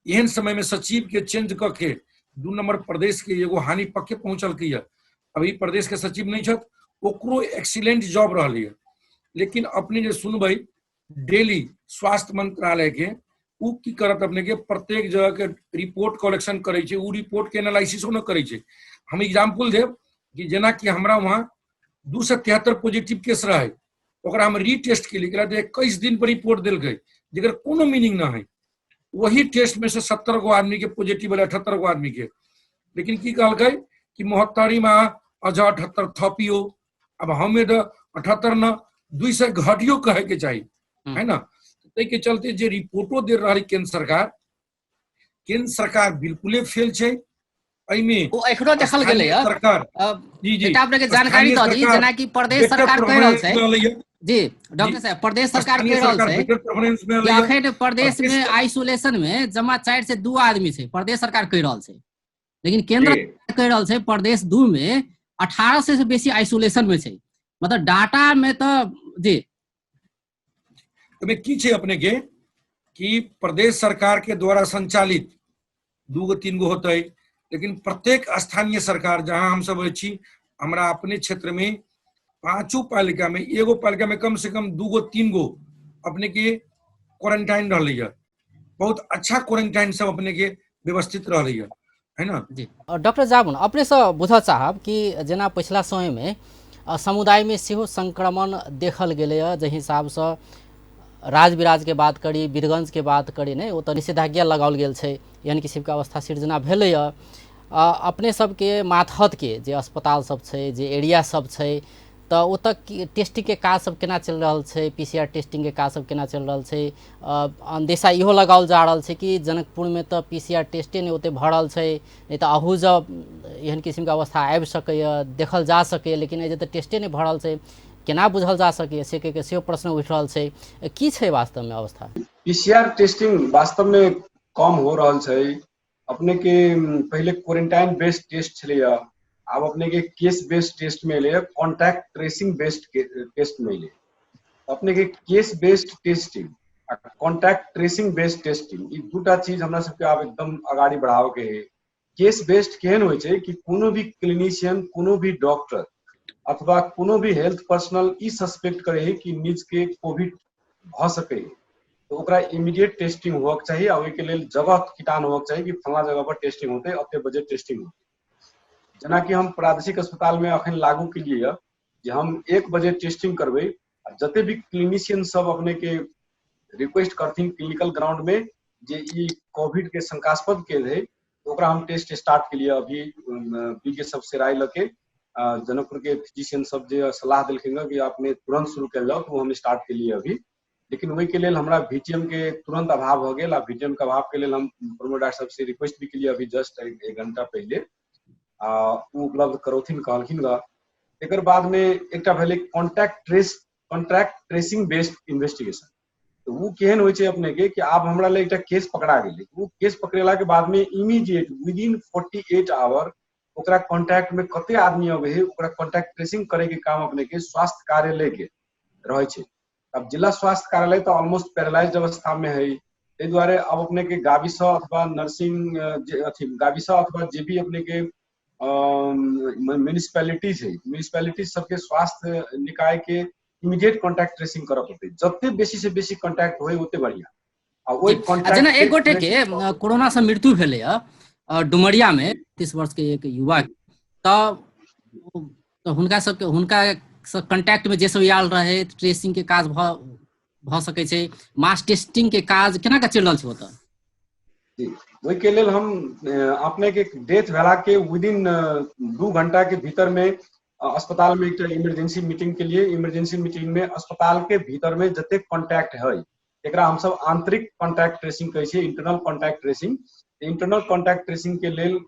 एहन समय में सचिव के चेंज करके 2 नंबर प्रदेश के एगो हानि पक्के पहुंचल की है। अभी प्रदेश के सचिव नहीं छत ओकरो एक्सीलेंट जॉब रही है, लेकिन अपने जो सुनबे डेली स्वास्थ्य मंत्रालय के उ की करत अपने के प्रत्येक जगह के रिपोर्ट कलेक्शन करे छे, उ रिपोर्ट के एनालिसिस न करे छे। हम एग्जांपल देव कि जना कि हमरा वहां 273 पॉजिटिव केस रहे ओकरा हम रीटेस्ट के लिए 21 दिन पर रिपोर्ट दिल गई जेकर कोनो मीनिंग ना है। वही टेस्ट में से 70 गो आदमी के पॉजिटिव वाला 78 गो आदमी के, लेकिन की कहल कि 72 में अजा 78 थपियो। अब हमें तो 78 न 200 घटियो कहे के चाहिए है ना। ते के चलते जे रिपोर्टो दे रही केंद्र सरकार बिल्कुल फेल छे। वो एखनो देखल गेलै सरकार जी जी अपने के जानकारी द दी जना कि प्रदेश सरकार कह रहल छै जी डॉक्टर साहब प्रदेश सरकार कह रहल छै कि अखन प्रदेश में आइसोलेशन में जमा 4 से 2 आदमी छै, प्रदेश सरकार कह रहल छै। लेकिन केंद्र कह रहल छै प्रदेश 2 में 18 से बेसी आइसोलेशन में छै। मतलब डाटा में तो जी की छे अपने के कि प्रदेश सरकार के द्वारा संचालित 2-3 गो होते, लेकिन प्रत्येक स्थानीय सरकार जहां हम सब छी हमरा अपने क्षेत्र में 5 पालिका में एगो पालिका में कम से कम 2-3 गो अपने के क्वारंटाइन रह है, बहुत अच्छा क्वारंटाइन सब अपने के व्यवस्थित रह है ना जी। डॉक्टर जामुन अपने से बुझ चाहब कि जेना पिछला समय में समुदाय में सेहो संक्रमण देखल गेलै है, जहि हिसाब से राज बिराज के बात करी, वीरगंज के बात करी नहीं, वो तो निषेधाज्ञा लगाओल गेल छै, एहन किस्म के अवस्था सिर्जना भेलै है। अपने सबके मातहत के जे अस्पताल सब छै, जे एरिया सब छै, तो ओतऽ टेस्टिंग के काज सब केना चल रहल छै, पीसीआर टेस्टिंग के काज सब केना चल रहल छै? अंदेशा इहो लगाओल जा रहल छै कि जनकपुर में तो पीसीआर टेस्टे नहीं ओते भरल छै, नहीं तो अहू जब एहन किस्म के अवस्था आबि सकैए, देखल जा सकैए, लेकिन एजे तो टेस्टे नहीं भरल छै, केना बुझल जा सकैए से के सेहो प्रश्न उठि रहल छै। की छै वास्तव में अवस्था? पीसीआर टेस्टिंग वास्तव में कम हो रहल छै। अपने के पहले क्वारंटाइन बेस्ड टेस्ट छलैया, अब अपने के केस बेस्ड टेस्ट में एले, कॉन्टैक्ट ट्रेसिंग बेस्ड टेस्ट में एले। अपने के केस बेस्ड टेस्टिंग आ कॉन्टैक्ट ट्रेसिंग बेस्ड टेस्टिंग, ई दूटा चीज हमरा सबके आब एकदम आगाड़ी बढ़ावे के है। केस बेस्ड केहन होइ छै कि कोनो भी क्लिनिशियन, कोनो भी डॉक्टर अथवा कोनो भी हेल्थ पर्सनल ई सस्पेक्ट करे है कि निज के कोविड भ सके, तो ओकरा इमीडिएट टेस्टिंग होबाक चाहिए। आ ओहि के लेल जगह कीटान होबाक चाहिए कि फला जगह पर टेस्टिंग होते, अते बजे टेस्टिंग होते। जेना कि हम प्रादेशिक अस्पताल में अखन लागू केलिए जे हम 1 बजे टेस्टिंग करबै, जते भी क्लिनिशियन सब अपने के रिक्वेस्ट करथिन क्लिनिकल ग्राउंड में जे ई कोविड के शंकास्पद केस है, तो ओकरा हम टेस्ट स्टार्ट के लिए अभी पीके सबसे राय लके जनकपुर के फिजिशियन सब जे सलाह दिलखिन कि आपने तुरंत शुरू कर जाओ, तो हम स्टार्ट के लिए अभी। लेकिन वही के लिए हमरा वीटीएम के तुरंत अभाव हो गया। वीटीएम के अभाव के लिए हम प्रमोद डॉक्टर साहब से रिक्वेस्ट भी के लिए अभी जस्ट 1 घंटा पहले वो उपलब्ध करौथिन कहलखिन। एक बाद में एक भेले कॉन्टैक्ट ट्रेसिंग बेस्ड इन्वेस्टिगेशन। तो वो केहन होइ छै अपने के कि आप हमरा ले एक केस पकड़ा गेलै, वो केस पकड़ेला के बाद में इमीडिएट विदिन 48 आवर ओकरा कॉन्टैक्ट में कते आदमी अबे है, ओकरा कॉन्टैक्ट ट्रेसिंग करे के काम अपने के स्वास्थ्य कार्यालय के रहे छै। अब जिला स्वास्थ्य कार्यालय तो ऑलमोस्ट पैरालाइज्ड अवस्था में है, ताहि द्वारे अब अपने के गाविस अथवा नर्सिंग अथी गाविस अथवा जे भी अपने के म्यूनिसिपैलिटीज है, म्यूनिसिपैलिटीज सबके स्वास्थ्य निकाय के इमीडिएट कॉन्टैक्ट ट्रेसिंग करऽ पड़ते। जते बेसी से बेसी कॉन्टैक्ट होय ओते बढ़िया। आ ओइ कॉन्टैक्ट जेना एक गोटे के कोरोना से मृत्यु भेलै डुमरिया में 30 वर्ष के एक युवा, तो हुनका सबके हुनका कॉन्टैक्ट में जे सब आयल रहे, ट्रेसिंग के काज भ सकै छै, मास टेस्टिंग के काज केना के चल रहल छै ओतऽ? जी, वही के लेल हम अपने के डेथ भेला के विदिन 2 घंटा के भीतर में अस्पताल में एक इमरजेंसी मीटिंग के लिए, इमरजेंसी मीटिंग में अस्पताल के भीतर में जते कॉन्टैक्ट है एकरा हम सब आंतरिक कॉन्टैक्ट ट्रेसिंग कहै छै, internal contact tracing. Internal contact tracing के लेल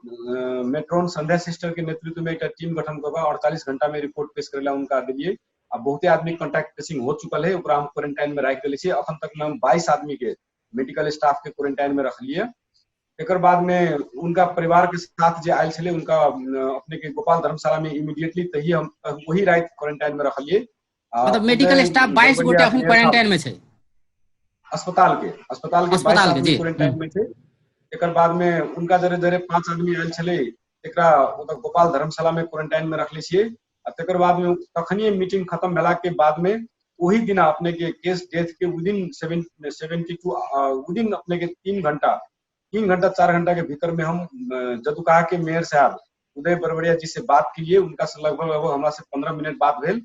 मेट्रोन संध्या सिस्टर के नेतृत्व में एक टीम गठन करके 48 घंटा में रिपोर्ट पेश करेला उनका दिलिए। अब बहुते आदमी कॉन्टैक्ट ट्रेसिंग हो चुकल है, ओकरा हम क्वारंटाइन में राख देले छी। अखन तक में हम 22 आदमी के मेडिकल स्टाफ के क्वारंटाइन में रखलिए। एक बाद में उनका परिवार के साथ जो आयल छले उनका अपने के गोपाल धर्मशाला में इमीडिएटली तही हम वही रात क्वारंटाइन में रखलिए। मतलब मेडिकल स्टाफ 22 गोटे अखन क्वारंटाइन में छै, अस्पताल के 22 आदमी क्वारंटाइन में छै। एक बाद में उनका जरे जरे 5 आदमी आयल छले, एकरा ओतऽ गोपाल धर्मशाला में क्वारंटाइन में रखले छिए। तकर बाद में तखनिए मीटिंग खत्म भेला के बाद में वही दिन अपने के केस डेथ के विदिन 72 विदिन अपने के 3 घंटा 4 घंटा के भीतर में हम जदुकाहा के मेयर साहब उदय बरबड़िया जी से बात किए। उनका से लगभग हमरा से 15 मिनट बात भेल।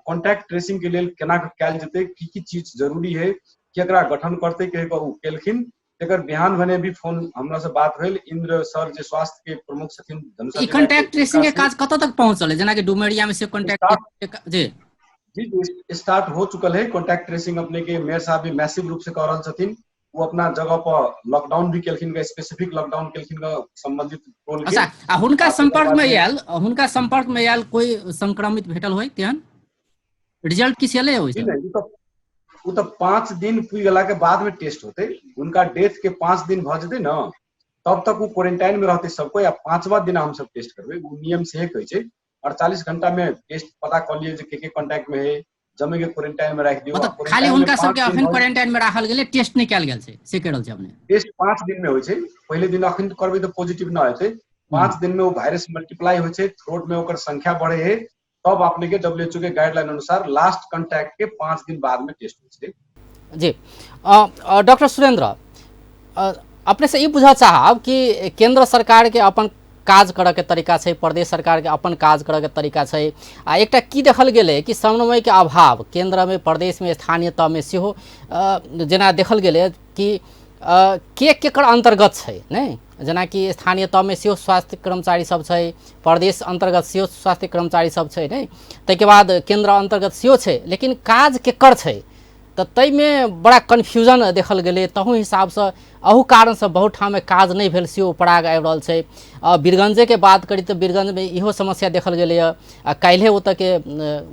कॉन्टैक्ट ट्रेसिंग के लिए केना कैल जेते, की चीज जरूरी है, केकरा गठन करते के केलखिन। एकर बिहान भने भी फोन हमरा से बात भेल। इंद्र सर जे स्वास्थ्य के प्रमुख छथिन ई कॉन्टैक्ट ट्रेसिंग के काज कत तक पहुंचल है? जेना कि डुमरिया में से कॉन्टैक्ट जी स्टार्ट हो चुकल है। कॉन्टैक्ट ट्रेसिंग अपने के मेयर साहब भी मैसिव रूप से कर रहल छथिन। वो अपना जगह पर लॉकडाउन भी केलखिन का, स्पेसिफिक लॉकडाउन केलखिन का संबंधित टोल के। अच्छा, हुनका संपर्क में आयल कोई संक्रमित भेटल होय तेहन रिजल्ट किछ एले होय? वो तो 5 दिन पूरी गला के बाद में टेस्ट होते। उनका डेथ के 5 दिन भ जेते ना, तब तक वो क्वारंटाइन में रहते सबको। या 5वां दिन हम सब टेस्ट करबे, वो नियम से कहै छै। 48 घंटा में टेस्ट पता कर लिए जे के कांटेक्ट में है, जमे के क्वारंटाइन में राख दियो। मतलब खाली उनका सबके अखन क्वारंटाइन में राखल गेलै, टेस्ट नहीं कैल गेल छै से कह रहल छै अपने? टेस्ट 5 दिन में होय छै। पहले दिन अखन करबे तो पॉजिटिव ना हेते, 5 दिन में वो वायरस मल्टीप्लाई होय छै, थ्रोट में ओकर संख्या बढ़े है, तब अपने के WHO के गाइडलाइन अनुसार लास्ट कांटेक्ट के 5 दिन बाद में टेस्ट होय छै। जी डॉक्टर सुरेंद्र, अपने से ई बुझा चाहब कि केंद्र सरकार के अपन काज करऽ के तरीका छै, प्रदेश सरकार के अपन काज करऽ के तरीका छै, आ एकटा की देखल गेलै कि समन्वय के अभाव केंद्र में प्रदेश में स्थानीय तह में सेहो जेना देखल गेलै कि के केकर अंतर्गत छै नहीं, जेना कि स्थानीय तह में सेहो स्वास्थ्य कर्मचारी सब छै, प्रदेश अंतर्गत सेहो स्वास्थ्य कर्मचारी सब छै नहीं, ताहिके बाद केंद्र अंतर्गत सेहो छै, लेकिन काज केकर छै तो तई में बड़ा कन्फ्यूजन देखल गेलै। तहू हिसाब से अहू कारण से बहुत ठाम में काज नहीं भेल सेहो पराग आबि रहल छै। बीरगंजे के बात करी तो बीरगंज में इहो समस्या देखल गेलै। काल्हे ओतऽ के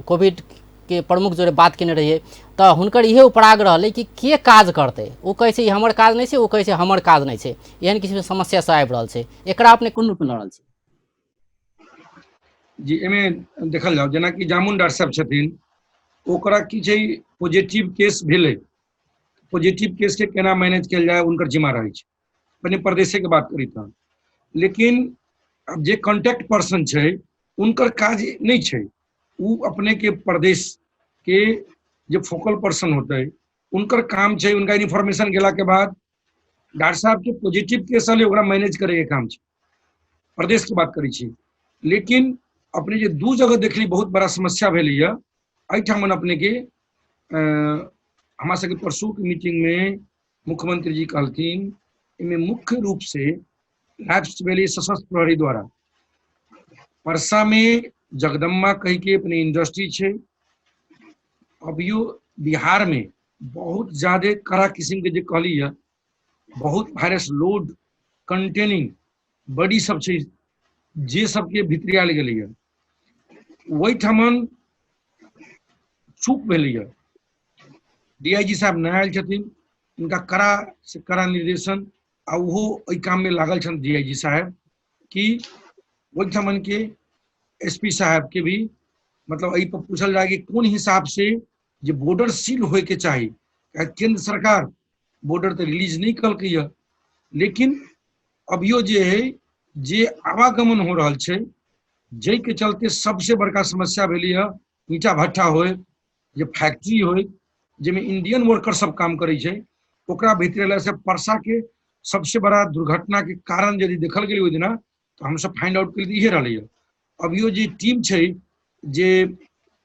कोविड के प्रमुख जोड़े बात केने रहिए तो हुनकर इहे उपराग रहलै कि के काज करतै, वो कहै छै हमर काज नहीं छै, वो कहै छै हमर काज नहीं छै, एहन किछु समस्या से आबि रहल छै। एकरा अपने कोन रूप में लड़ल छै? जी एमे देखल जाओ जेना कि जामुन डॉक्टर साहब छथिन, ओकरा की छै पॉजिटिव केस भेलै, पॉजिटिव केस के केना मैनेज कयल जाय उनकर जिम्मा रहै छै, अपने प्रदेशे के बात करी त। लेकिन अब जे कॉन्टेक्ट पर्सन छै उनकर काज नहीं छै, उ अपने के प्रदेश के जे फोकल पर्सन होते उनकर काम छै, उनका इन्फॉर्मेशन गेला के बाद डॉक्टर साहब के पॉजिटिव केस आले ओकरा मैनेज करे के काम छै, प्रदेश के बात करी छी। लेकिन अपने जे दू जगह देखली बहुत बड़ा समस्या भेलै है, एहिठाम अपने के हमारा सबके परसू के मीटिंग में मुख्यमंत्री जी कहलथिन इनमें मुख्य रूप से लैप्स भेलै सशस्त्र प्रहरी द्वारा। परसा में जगदम्बा कही के अपने इंडस्ट्री छै, अभियो बिहार में बहुत ज्यादा कड़ा किस्म के जे कहली है बहुत वायरस लोड कंटेनिंग बड़ी सब छै जे सबके भितरियाल गेलै है, वही ठमन चूक भेलै है। डीआईजी साहब नया आयल छथिन, उनका कड़ा से कड़ा निर्देशन आ वो एहि काम में लागल छन डीआईजी साहब कि वही ठमन के एसपी साहब के भी मतलब एहि पर पूछल जाए कि कौन हिसाब से जे बॉर्डर सील होए के चाहिए, केंद्र सरकार बॉर्डर तो रिलीज नहीं कलकै है, लेकिन अभियो जे है जे आवागमन हो रहा है जै के चलते सबसे बड़का समस्या भेली है ईटा भट्ठा होए, जे फैक्ट्री होए जिसमें इंडियन वर्कर सब काम करे छै, ओकरा भीतर से परसा के सबसे बड़ा दुर्घटना के कारण यदि देखल गेल ओहि दिना तो हम सब फाइंड आउट कर इहे रहलै है। अभियो जे टीम छै जे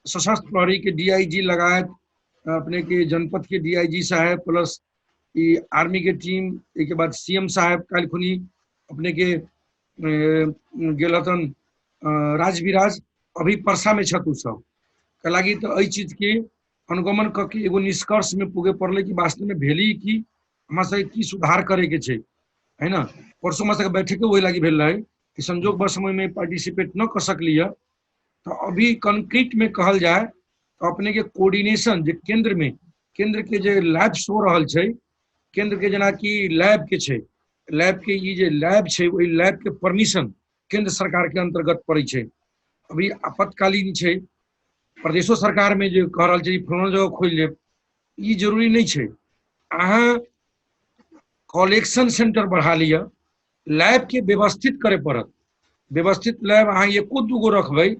सशस्त्र प्रहरी के डीआईजी लगायत अपने के जनपद के डीआईजी साहब प्लस आर्मी के टीम, एक बाद सीएम साहब काल खुनी अपने के गेल हतन राजविराज, अभी परसा में छतु सब कलागी तो एहि चीज के अनुगमन करके एगो निष्कर्ष में पुगे पड़ले कि वास्तव में भेली कि हमरा सब की सुधार करे के छै, है ना। परसों हमरा सब बैठके वही लागी भेल रहे कि संजोग बस में पार्टिसिपेट न कर सकली है, तो अभी कंक्रीट में कहल जाए तो अपने के कोऑर्डिनेशन जे केंद्र में केंद्र के जे लैब्स हो रहल छै, केंद्र के जना कि लैब के छै, लैब के ई जे लैब छै वही लैब के परमिशन केंद्र सरकार के अंतर्गत पड़े छै। अभी आपातकालीन छै, प्रदेशो सरकार में जो कह रहा है फलाना जगह खोल लेब, ई जरूरी नहीं छै। अहाँ कलेक्शन सेंटर बढ़ा लिया, लैब के व्यवस्थित करे पड़त, व्यवस्थित लैब अहाँ एको दूगो रखबै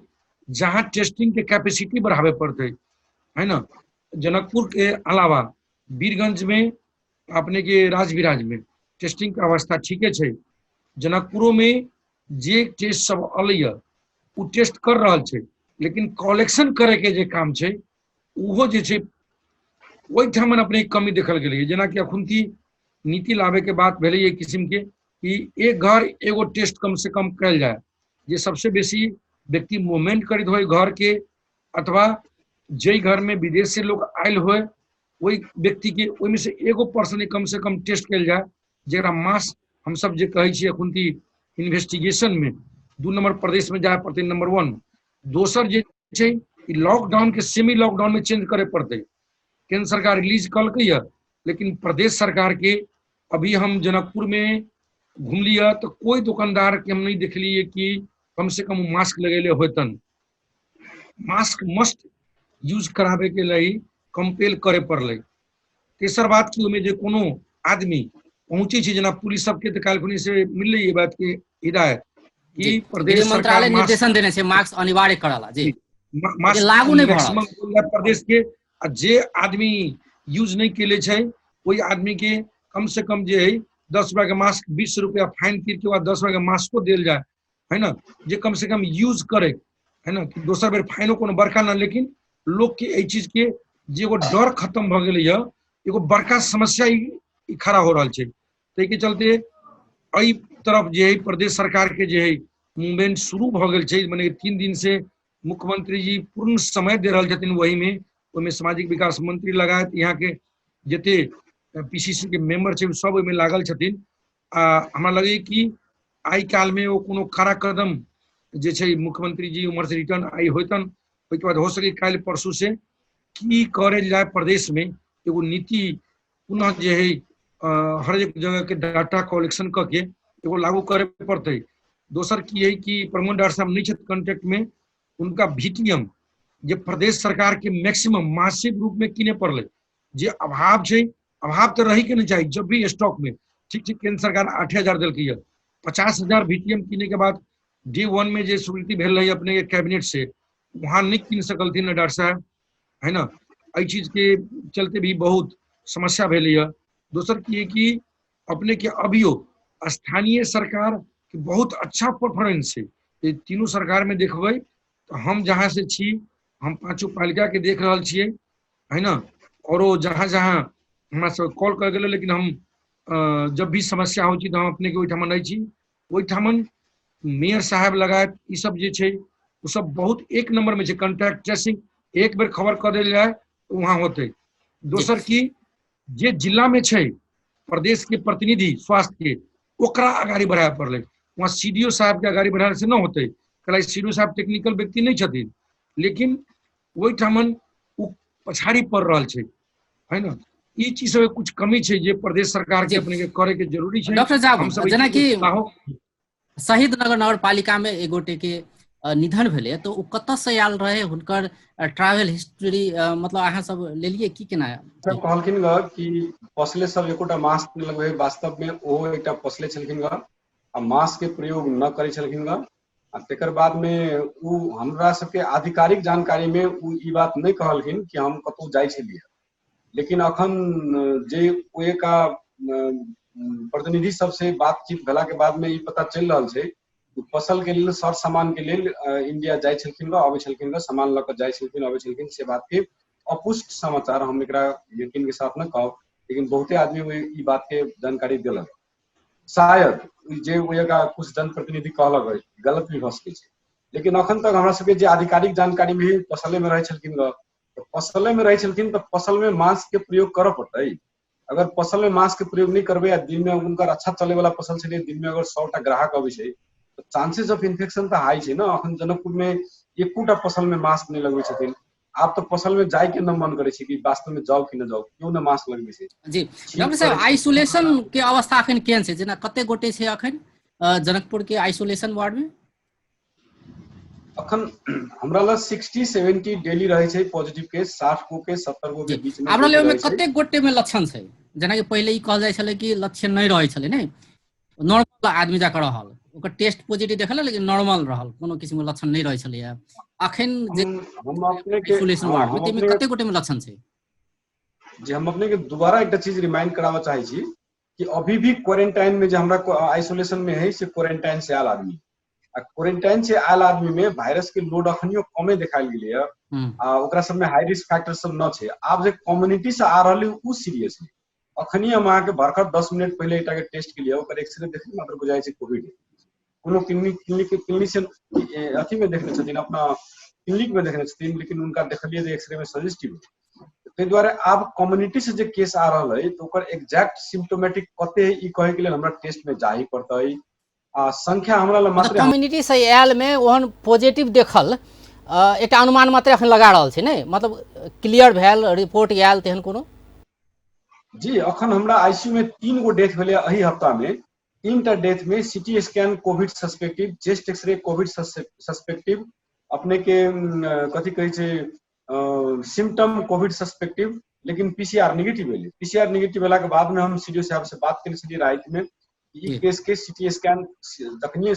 जहाँ टेस्टिंग के कैपेसिटी बढ़ावे पड़ते, है ना। जनकपुर के अलावा बीरगंज में अपने के राजविराज में टेस्टिंग के अवस्था ठीके छै, जनकपुरो में जे टेस्ट सब अलै उ टेस्ट कर रहल छै, लेकिन कलेक्शन करे के जे काम छै उहो जे छै ओहि ठामन अपने कमी देखल गेलै। जेना कि अखुन की नीति लावे के बात भेलै ये किस्म के कि एक घर एगो टेस्ट कम से कम कल जाए, जे सबसे बेसी व्यक्ति मूवमेंट करैत होय घर के, अथवा जे घर में विदेश से लोग आयल होय वही व्यक्ति के ओहिमे से एगो पर्सन कम से कम टेस्ट कल जाए, जरा मास हम सब जे कहै छी अखुन की इन्वेस्टिगेशन में 2 नंबर प्रदेश में जाए पड़ते, नंबर 1। दोसर जे छै लॉकडाउन के सेमी लॉकडाउन में चेंज करे पड़ते, केंद्र सरकार रिलीज कलकै है, लेकिन प्रदेश सरकार के अभी हम जनकपुर में घूमलिए तो कोई दुकानदार के हम नहीं देखलिए कि कम से कम मास्क लगेले होतन। मास्क मस्ट यूज करावे के लिए कंपेल करे पड़ले। तेसर बात की ओमे जे कोनो आदमी पहुंचे छै, जना पुलिस सबके तो काल्पनिक से मिलले ये बात के हिदायत कि प्रदेश मंत्रालय निर्देशन देने से मास्क अनिवार्य कराला जी, मास्क लागू नहीं मैक्सिमम प्रदेश के जे आदमी यूज नहीं केले छै ओहि आदमी के कम से कम जे है 10 रुपया के मास्क 20 रुपया फाइन कीर के बाद 10 रुपया के मास्को देल जाए है ना, जे कम से कम यूज करे है ना, कि दोसर बेर फाइनो कोनो बड़का ना, लेकिन लोग के एहि चीज के जे एगो डर खत्म भ गेलै है, एगो बड़का समस्या ई खड़ा हो रहल छै। ताहि के चलते एहि तरफ जे है प्रदेश सरकार के जे है मूवमेंट शुरू भ गेल छै, माने 3 दिन से मुख्यमंत्री जी पूर्ण समय दे रहल छथिन वही में, ओहिमे सामाजिक विकास मंत्री लगायत यहाँ के जते पीसीसी के मेंबर छै सब ओहिमे लागल छथिन। हमरा लगे कि आई काल में वो कोनो खड़ा कदम जे छै मुख्यमंत्री जी उम्हर से रिटर्न आई होतन, ओहिके बाद हो सके काल्हि परसू से की करे जाए प्रदेश में एगो नीति पुनः जे है हर एक जगह के डाटा कलेक्शन करके एगो लागू करे पड़ते। दोसर की है कि प्रमोद डॉक्टर साहब नहीं छथि कॉन्टेक्ट में, उनका VTM जे प्रदेश सरकार के मैक्सिमम मासिक रूप में किने पड़ले, जे अभाव छै, अभाव तो रही के नहीं चाहिए जब भी स्टॉक में, ठीक ठीक केंद्र सरकार 8,000 दिलकै है, 50,000 VTM किने के बाद डे 1 में जे स्वीकृति भेल रही अपने कैबिनेट से वहां नहीं किन सकलथिन डॉक्टर साहब है ना, एहि चीज के चलते भी बहुत समस्या भेल है। दोसर की है कि अपने के अभियो स्थानीय सरकार के बहुत अच्छा परफॉर्मेंस है, ये तीनों सरकार में देखबै तो हम जहाँ से छी हम पांचों पालिका के देख रहल छियै है ना, और जहाँ जहाँ हमरा सब कॉल कर गेल, लेकिन हम जब भी समस्या हो तो हम अपने के ओहिठाम नहीं छी, ओहिठाम मेयर साहब लगायत ई सब जे छै वो सब बहुत एक नंबर में छै, कॉन्टैक्ट ट्रेसिंग एक बेर खबर कर देल जाए तो वहां होते। दोसर की जे जिला में छै प्रदेश के प्रतिनिधि स्वास्थ्य के ओकरा आगाड़ी बढ़ाए पड़ले, वहाँ CDO साहब के आगाड़ी बढ़ाने से न होते, कल CDO साहब टेक्निकल व्यक्ति नहीं छथिन, लेकिन ओहिठामन उ पछाड़ी पड़ रहल छै है ना, ई चीज में कुछ कमी छै जे प्रदेश सरकार के अपने के करे के जरूरी छै। डॉक्टर साहब जेना कि कि शहीद नगर पालिका में एक गोटे के निधन भेले तो उ कतऽ से आयल रहे, हुनकर ट्रैवल हिस्ट्री मतलब अहाँ सब लेलिए की केना सब कहलखिन ग कि पसले सब एकोटा मास्क नहीं लगबे, वास्तव में ओहो एकटा पसले छलखिन ग आ मास्क के प्रयोग न करे छलखिन ग। आ तेकर बाद में उ हमरा सबके आधिकारिक जानकारी में उ ई बात नहीं कहलखिन कि हम कतौ जाय छलिए, लेकिन अखन जे ओए का प्रतिनिधि सबसे बातचीत भेला के बाद में ई पता चल रहल छै फसल के लिए सर सामान के लिए इंडिया जाय छलखिन ग, अबै छलखिन ग, सामान ल के जाय छलखिन अबै छलखिन, से बात के अपुष्ट समाचार हम एकरा यकीन के साथ न कहब, लेकिन बहुते आदमी ई बात के जानकारी देलक। शायद जे ओए का कुछ जनप्रतिनिधि कहलक है गलत भी भ सकै छै, लेकिन अखन तक हमरा सबके जे आधिकारिक जानकारी भी पसले में रहे छलखिन ग, तो पसले में रहे छलखिन तो पसल में मास्क के प्रयोग करऽ पड़तै। अगर पसल में मास्क के प्रयोग नहीं करबे, दिन में उनकर अच्छा चले वाला पसल छलै, दिन में अगर 100 टा ग्राहक अबै छै तो चांसेस ऑफ इन्फेक्शन तो हाई छै ना। अखन जनकपुर में एकोटा पसल में मास्क नहीं लगबै छथिन, आब तो पसल में जाय के न मन करे छै कि वास्तव में जाओ कि न जाओ, क्यों न मास्क लगबै छै। जी डॉक्टर साहब आइसोलेशन के अवस्था अखन केहन छै, जेना कते गोटे छै अखन जनकपुर के आइसोलेशन वार्ड में? अखन हमरा लग 60-70 डेली रहे छै पॉजिटिव केस, 60 गो के 70 गो के बीच में हमरा ले में कते गोटे में लक्षण छै, जेना कि पहले ई कहल जाय छले कि लक्षण नहीं रहे छले ने, नॉर्मल आदमी जाकर रहल ओकर टेस्ट पॉजिटिव देखल लेकिन नॉर्मल रहल, कोनो किसी में लक्षण नहीं रहे छले। अखन जे हम अपने के आइसोलेशन वार्ड में तेमे कते गोटे में लक्षण छै? जे हम अपने के दोबारा एक चीज रिमाइंड करावा चाहे छी कि अभी भी क्वारंटाइन में जो हमरा आइसोलेशन में है से क्वारंटाइन से आयल आदमी, आ क्वारंटाइन से आयल आदमी में वायरस के लोड अखनियो कमे देखायल गेलै है, आ ओकरा सब में हाई रिस्क फैक्टर सब न छै। आब जे कम्युनिटी से आ रहल है उ सीरियस है। अखनी हम अहाँ के भरकर 10 मिनट पहले एटा के टेस्ट के लिए ओकर एक्सरे देखली मात्र बुझाय छै कोविड, कोनो क्लिनिशियन अथी में देखने छथिन, अपना क्लिनिक में देखने छथिन, लेकिन उनका देखलिए जे एक्सरे में पॉजिटिव। ताहि द्वारे आब कम्युनिटी से जे केस आ रहल है तो ओकर एग्जैक्ट सिम्टोमेटिक कते है ई कहे के लिए हमरा टेस्ट में जाही पड़तै। आ संख्या हमरा ल मात्र कम्युनिटी से आयल में ओहन पॉजिटिव देखल एकटा अनुमान मात्र अखन लगा रहल छै ने, मतलब क्लियर भेल रिपोर्ट आयल तेहन कोनो? जी अखन हमरा आईसीयू में 3 गो डेथ भेलै एही हफ्ता में, 3टा डेथ में CT scan covid suspective, chest x-ray covid suspective, अपने के कथी कहे छै सिम्टम कोविड सस्पेक्टिव, लेकिन पीसीआर नेगेटिव भेलै। पीसीआर नेगेटिव भेला के बाद में हम सीडीओ साहब से बात केने छलियै रात में, ई केस के सीटी स्कैन तखनिए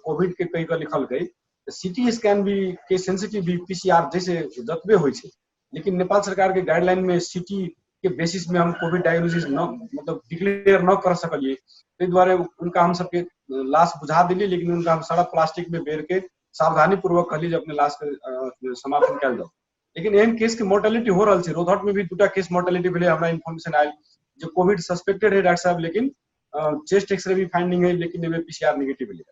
कोविड के कहि के लिखल गई, सीटी स्कैन भी के सेंसिटिव भी पीसीआर जैसे जतबे होइ छै, लेकिन नेपाल सरकार के गाइडलाइन में सीटी के बेसिस में हम कोविड डायग्नोसिस न मतलब डिक्लेयर न कर सकलिए, ताहि दुआरे उनका हम सबके लाश बुझा दिली, लेकिन उनका हम सारा प्लास्टिक में बेर के सावधानी पूर्वक कहली जे अपने लाश के समापन कयल जाओ। लेकिन एहन केस के मोर्टेलिटी हो रहा है। रोहतक में भी 2टा केस मोर्टेलिटी भेले, हमरा इन्फॉर्मेशन आयल जो कोविड सस्पेक्टेड है डॉक्टर साहब, लेकिन चेस्ट एक्सरे भी फाइंडिंग है, लेकिन एमे पीसीआर नेगेटिव भेले।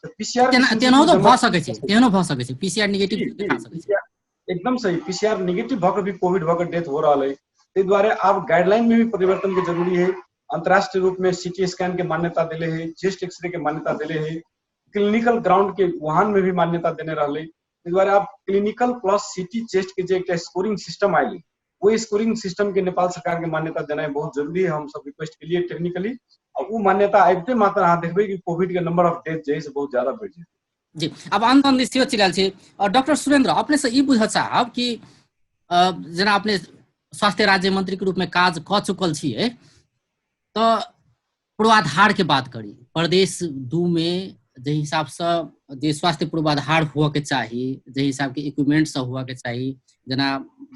तो पीसीआर तेनो तो भ सकै छै, तेनो भ सकै छै, पीसीआर नेगेटिव दिखा सकै छै। एकदम सही, पीसीआर नेगेटिव भकर भी कोविड भकर डेथ हो रहा है। ताहि दुआरे अब गाइडलाइन में भी परिवर्तन के जरूरी है। अंतर्राष्ट्रीय रूप में सीटी स्कैन के मान्यता दिले है, चेस्ट एक्सरे के मान्यता दिले है, क्लिनिकल ग्राउंड के वुहान में भी मान्यता देने रहे। द्वारे अब क्लिनिकल प्लस सीटी चेस्ट के जो एक स्कोरिंग सिस्टम आये, वो स्कोरिंग सिस्टम के नेपाल सरकार के मान्यता देना बहुत जरूरी है। हम सब रिक्वेस्ट के लिए टेक्निकली, और वो मान्यता आते मात्र अहाँ देखबे कि कोविड के नंबर ऑफ डेथ जो है बहुत ज्यादा बढ़ जाए। जी, अब अंत निश्चित चलल छै। और डॉक्टर सुरेंद्र, अपने से ई बुझ चाहब कि जेना अपने स्वास्थ्य राज्य मंत्री के रूप में काज क चुकल छियै, तो पूर्वाधार के बात करी, प्रदेश 2 में जे हिसाब से जे स्वास्थ्य पूर्वाधार हुआ के चाहिए, जे हिसाब के इक्विपमेंट सब हुआ के चाहिए, जना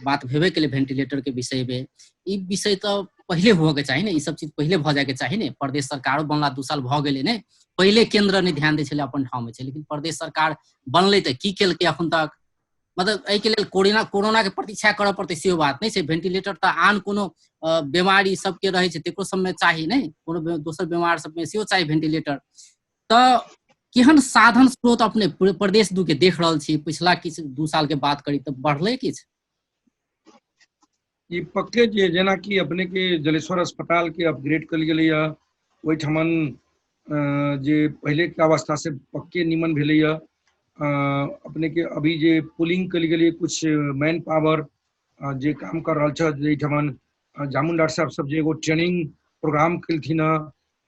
बात भेबे के लिए वेंटिलेटर के विषय में, ई विषय तो पहले हुआ के चाहिए ने, ई सब चीज पहले भ जाए के चाहिए ने। प्रदेश सरकारो बनला 2 साल भ गेले ने, पहले केंद्र ने ध्यान दै छलै अपन ठाव में छै, लेकिन प्रदेश सरकार बनलै त की केलकै अखन तक? मतलब एहि के लेल कोरोना के प्रतीक्षा करऽ पड़तै सेहो बात नहीं छै। वेंटिलेटर त आन कोनो बीमारी सबके रहे छै तेकरो सब में चाही नहीं, कोनो दोसर बीमार सब में सेहो चाही वेंटिलेटर। तो केहन साधन स्रोत अपने प्रदेश 2 के देख रहल छी? पिछला किछ 2 साल के बात करी तो बढ़ले किछ? ई पक्के जे जेना कि अपने के जलेश्वर अस्पताल के अपग्रेड कल गेलै या, ओहि ठमन जे पहले के अवस्था से पक्के निमन भेलै या। अपने के अभी जे पुलिंग कल गेलै, कुछ मैन पावर जे काम कर रहल छ, जे ठमन जामुन डॉक्टर साहब सब जे एगो ट्रेनिंग प्रोग्राम कलथिन,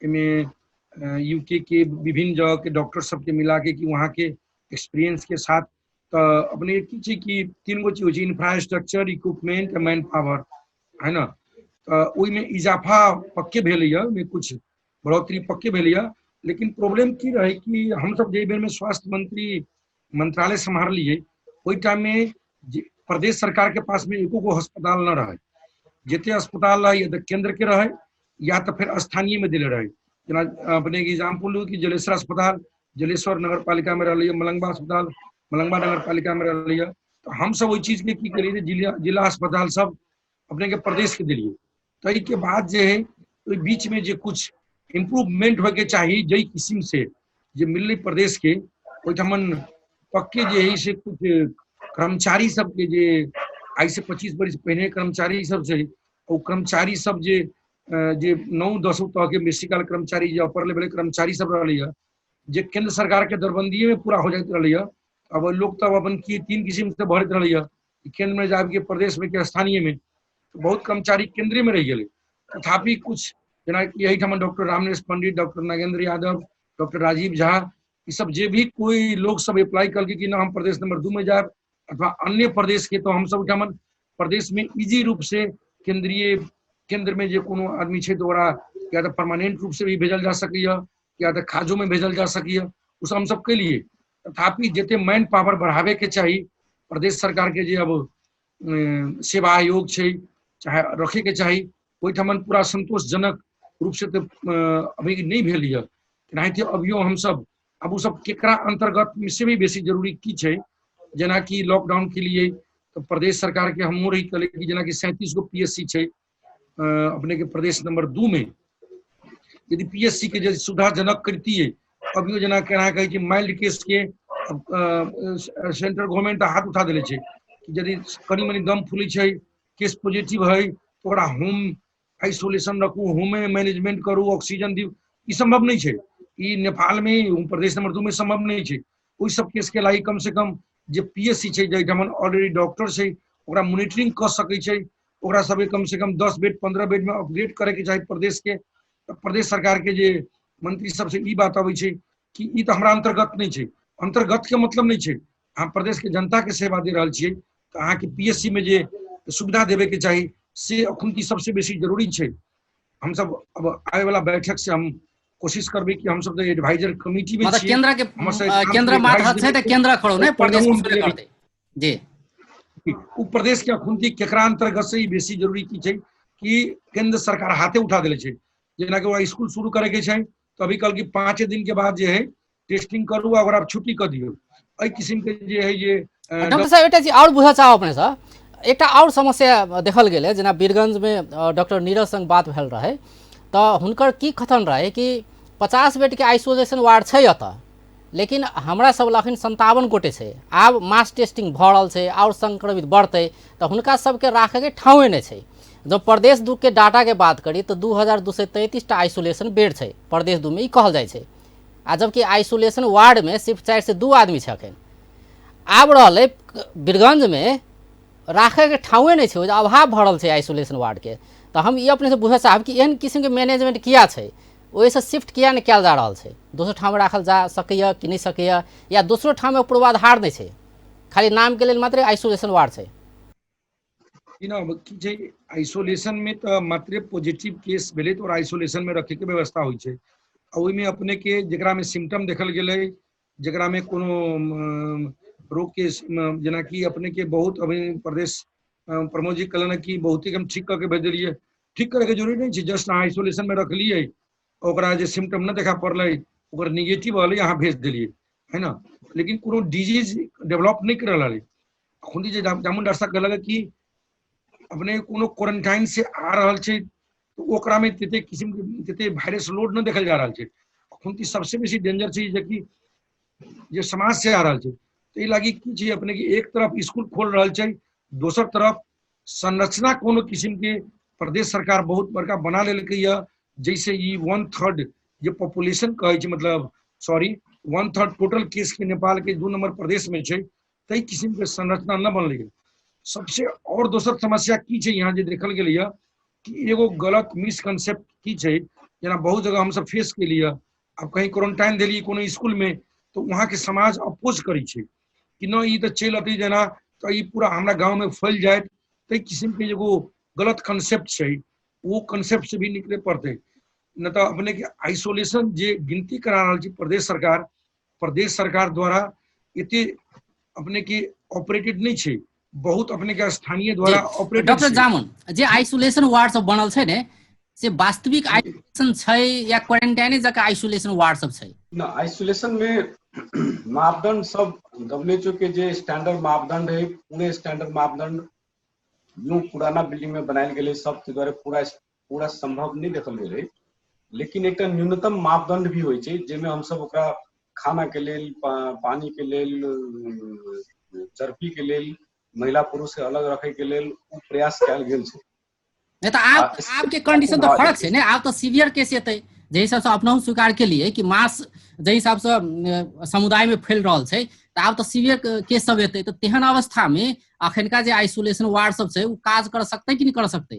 एमे यूके के विभिन्न जगह के डॉक्टर सबके मिला के कि वहाँ के एक्सपीरियंस के साथ, तो अपने की छै कि 3 गो चीज, इंफ्रास्ट्रक्चर, इक्विपमेंट, मैन पावर, है ना। तो ओहि में इजाफा पक्के भेलैया, में कुछ बढ़ोतरी पक्के भेलैया। लेकिन प्रॉब्लम की रहे कि हम सब जे बेर में स्वास्थ्य मंत्री मंत्रालय संभालिए, ओहि टाइम में प्रदेश सरकार के पास में एको गो अस्पताल न रहे। जते अस्पताल रहे या तो केंद्र के रहे या तो फिर स्थानीय में दिले रहे। जना अपने एग्जाम्पल लू कि जलेश्वर अस्पताल जलेश्वर नगर पालिका में रही, मलंगवा अस्पताल मलंगवा नगर पालिका में रही। तो हम सब वही चीज के की करिए, जिला अस्पताल सब अपने के प्रदेश के दिलिए। तो के बाद जे है बीच में जे कुछ इम्प्रूवमेंट होके चाहिए, जई किस्म से जे मिल प्रदेश के, ओठमन पक्के जे है से कुछ कर्मचारी सब के जे आई से 25 वर्ष पहले कर्मचारी सब से, वो कर्मचारी सब जे 9-10 तक के बेसिकल कर्मचारी, जो अपर लेवल कर्मचारी सब रही है, जे केंद्र सरकार के दरबंदी में पूरा हो जाते रही है। अब लोग तब अपन की 3 किस्म से भरत रही है, केंद्र में जाब के प्रदेश में के स्थानीय में, तो बहुत कर्मचारी केंद्रीय में रह गए। तथापि कुछ जना यही ठमन डॉक्टर रामनेश पंडित, डॉक्टर नागेंद्र यादव, डॉक्टर राजीव झा, ये सब जे भी कोई लोग सब अप्लाई करके कि ना हम प्रदेश नंबर 2 में जाए अथवा अन्य प्रदेश के, तो हम सब ठमन प्रदेश में इजी रूप से केंद्र में जो कोनो आदमी है तो ओकरा या तो परमानेंट रूप से भी भेजल जा सके, या तो खाजो में भेजल जा सके, उस हम सब के लिए। तथापि जते मैन पावर बढ़ावे के चाहिए, प्रदेश सरकार के जे अब सेवा आयोग है चाहे रखे के चाहिए, वही ठमन पूरा संतोषजनक रूप से तो अभी नहीं भेल है। नहीं अभियो हम सब अब वो सब केकरा अंतर्गत से भी बेसी जरूरी की है, जना कि लॉकडाउन के लिए तो प्रदेश सरकार के हम रही कल कि जना कि 37 गो पीएससी है अपने के प्रदेश नंबर 2 में। यदि पीएससी के जैसे सुविधाजनक करती है, अभियो जना कहना कहे कि माइल्ड केस के सेंट्रल गवर्नमेंट हाथ उठा दिले कि यदि कनी मनी दम फूले है, केस पॉजिटिव है, तो होम आइसोलेशन रखू, होम मैनेजमेंट करू, ऑक्सीजन दी, ये संभव नहीं है। ये नेपाल में प्रदेश नंबर 2 में संभव नहीं है। वही सब केस के लाई कम से कम जो पीएससी है, जैठमन ऑलरेडी डॉक्टर है, ओकरा मॉनिटरिंग कर सके छै, ओकरा सब कम से कम 10 बेड 15 बेड में अपग्रेड करे के चाहिए प्रदेश के। प्रदेश सरकार के जे मंत्री सब से ई बात आबै छै कि ई तो हमरा अंतर्गत नहीं है। अंतर्गत के मतलब नहीं है, अहाँ प्रदेश के जनता के सेवा दे रहल छियै, तो अहाँ के पीएससी में जे सुविधा देवे के चाहिए से अखन की सबसे बेसी जरूरी है। हम सब अब आए वाला बैठक से हम कोशिश करबे कि हम सब एडवाइजर कमिटी में मतलब केंद्र मार्फत छै त केंद्र खड़ो नै प्रदेश करते जी। उ प्रदेश के अखुनती केकरा अंतर्गत से बेसी जरूरी की छै, कि केंद्र सरकार हाथे उठा दिले छै, जेना कि ओकरा स्कूल शुरू करे के छै तो अभी कल की 5 दिन के बाद जे है टेस्टिंग करू और आप छुट्टी कर दियौ, एहि किस्म के जे है ये डॉक्टर साहब एकटा चीज और बुझऽ चाहब अपने से, एकटा और समस्या देखल गेलै, जेना बीरगंज में डॉक्टर नीरज संग बात भेल रहे तऽ हुनकर की कथन रहे कि 50 बेड के आइसोलेशन वार्ड छै एतऽ, लेकिन हमरा सब लखन 57 गोटे छै, आब मास टेस्टिंग भऽ रहल छै और संक्रमित बढ़तै तऽ हुनका सबके राखे के ठावे नहि छै। जब प्रदेश 2 के डाटा के बात करी तो 2233 टा आइसोलेशन बेड छै प्रदेश 2 में, ई कहल जाइ छै, आ जबकि आइसोलेशन वार्ड में सिर्फ 4 से 2 आदमी छै अखन। आब रहलै बीरगंज में राखे के ठावे नहीं छै, अभाव भऽ रहल छै आइसोलेशन वार्ड के। तो हम ये अपने से बुझऽ चाहब कि एहन किस्म के मैनेजमेंट किया छै, ओहिसँ शिफ्ट किया नहीं कयल जा रहल छै, दोसर ठाम में राखल जा सकैया कि नहीं सकैया, या दोसरो ठाम में पूर्वाधार नहीं छै, खाली नाम के लेल मात्र आइसोलेशन वार्ड छै। आइसोलेशन में तो मात्र पॉजिटिव केस भेले तो आइसोलेशन में रखे के व्यवस्था होइ छै, ओहि में अपने के जेकरा में सिम्टम देखल गेलै, जेकरा में कोनो रोग के जेना कि अपने के बहुत अभी प्रदेश प्रमोद जी कहलन कि बहुत ही हम ठीक करके भेज दिलिए, ठीक करे के जरूरी नहीं छै, जस्ट आइसोलेशन में रखलिए, ओकरा जे सिम्टम न देखा पड़लै ओकर निगेटिव हलै यहाँ भेज दिलिए, है ना, लेकिन कोनो डिजीज डेवलप नहीं कर रहल है। खुदी जे जामुन डॉक्टर साहब कहलक कि अपने कोनो क्वारंटाइन से आ रहल छै तो ओकरा में तते किस्म के तते वायरस लोड न देखल जा रहल छै। खुदी सबसे बेसी डेंजर चीज है कि जे समाज से आ रहल छै, तो लागी की छै अपने की एक तरफ स्कूल खोल रहल छै, दोसर तरफ संरचना कोनो किस्म के प्रदेश सरकार बहुत बड़का बना लेलकै है, जैसे ये 1/3 जे पॉपुलेशन कहे छै, मतलब सॉरी 1/3 टोटल केस के नेपाल के 2 नंबर प्रदेश में छै, तई किस्म के संरचना न बनलै। सबसे और दोसर समस्या की छै यहाँ जे देखल गेलै है कि एगो गलत मिसकंसेप्ट की छै, जेना बहुत जगह हम सब फेस के लिए, अब कहीं क्वारंटाइन दिली कोनो स्कूल में तो वहाँ के समाज अपोज करी छै कि न ई तो चल अती जेना तो ये पूरा हमारा गांव में फैल जाए, तई किस्म के एगो गलत कंसेप्ट छै, वो कंसेप्ट से भी निकले पड़ते, न तो अपने के आइसोलेशन जे गिनती करा रहल छै प्रदेश सरकार द्वारा एते अपने के ऑपरेटेड नहीं छै, बहुत अपने के स्थानीय द्वारा ऑपरेटेड। डॉक्टर जामुन जे आइसोलेशन वार्ड सब बनल छै ने, से वास्तविक आइसोलेशन छै या क्वारंटाइन जका आइसोलेशन वार्ड सब छै? ना, आइसोलेशन में मापदंड सब WHO के जे स्टैंडर्ड मापदंड है, पूरे स्टैंडर्ड मापदंड यूं पुराना बिल्डिंग में बनायल गेलै, सब के द्वारा पूरा संभव नहीं देखल गेलै, लेकिन एक न्यूनतम मापदंड भी होइ छै जेमे हम सब ओकरा खाना के लेल, पानी के लेल, चरपी के लेल, महिला पुरुष के अलग रखे के लेल प्रयास कयल गेल छै। नहीं तो आपके कंडीशन तो फर्क है ना, आप तो सीवियर केस हेतै, जे हिसाब से अपना स्वीकार के लिए कि मास जे हिसाब से समुदाय में फैल रहा है, तो आप तो सीवियर केस सब हेतै, तो तेहन अवस्था में अखनका जे आइसोलेशन वार्ड सब छै, वो काज कर सकते कि नहीं कर सकते,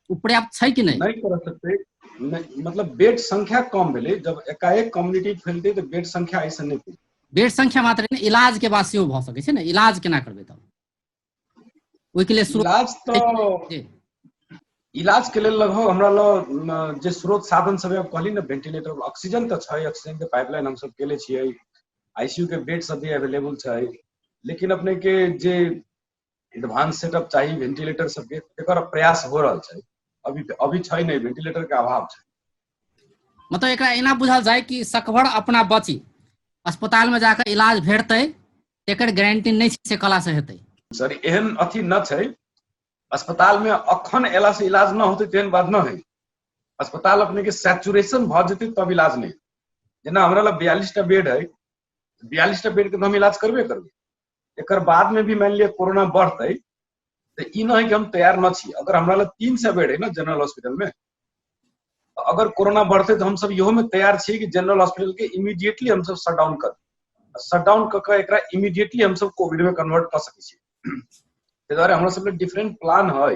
वो पर्याप्त छै कि नहीं? नहीं कर सकते, मतलब बेड संख्या कम भेलै, जब एकाएक कम्युनिटी फैलतै तो बेड संख्या ऐसे नहीं फैलतै। बेड संख्या मात्र नहीं, इलाज के बाद सेहो भऽ सकै छै ने, इलाज केना करबै तब? ओहि के लिए इलाज के लेल लगभग हमरा ल जे स्रोत साधन सब कहली ना, वेंटिलेटर, ऑक्सीजन तो छै, ऑक्सीजन के पाइपलाइन हम सब केले छियै, आईसीयू के बेड सब भी अवेलेबल छै, लेकिन अपने के जे एडवांस सेटअप चाहिए वेंटिलेटर सब के, एकर प्रयास हो रहल छै, अभी छै नहीं, वेंटिलेटर के अभाव छै। मतलब एकरा एना बुझल जाए कि सकभर अपना बची अस्पताल में जाकर इलाज भेटतै, एकर गारंटी नहीं छै से कला से हेतै? सर एहन अथी न छै, अस्पताल में अखन एला से इलाज न होते तेहन बात न है, अस्पताल अपने के सैचुरेशन भ जेते तब इलाज नहीं, जेना हमरा ला 42 टा बेड है, 42 टा बेड के तो हम इलाज करबे करबे, एकर बाद में भी मान लिया कोरोना बढ़ते तो ई न है कि हम तैयार न छी। अगर हमरा ला 300 बेड है ना जनरल हॉस्पिटल में, अगर कोरोना बढ़ते तो हम सब इहो में तैयार छी कि जनरल हॉस्पिटल के इमीडिएटली हम सब शटडाउन कर एकरा इमीडिएटली हम सब कोविड में कन्वर्ट कर सकै छी। ते द्वारा हमरा सब डिफरेंट प्लान है,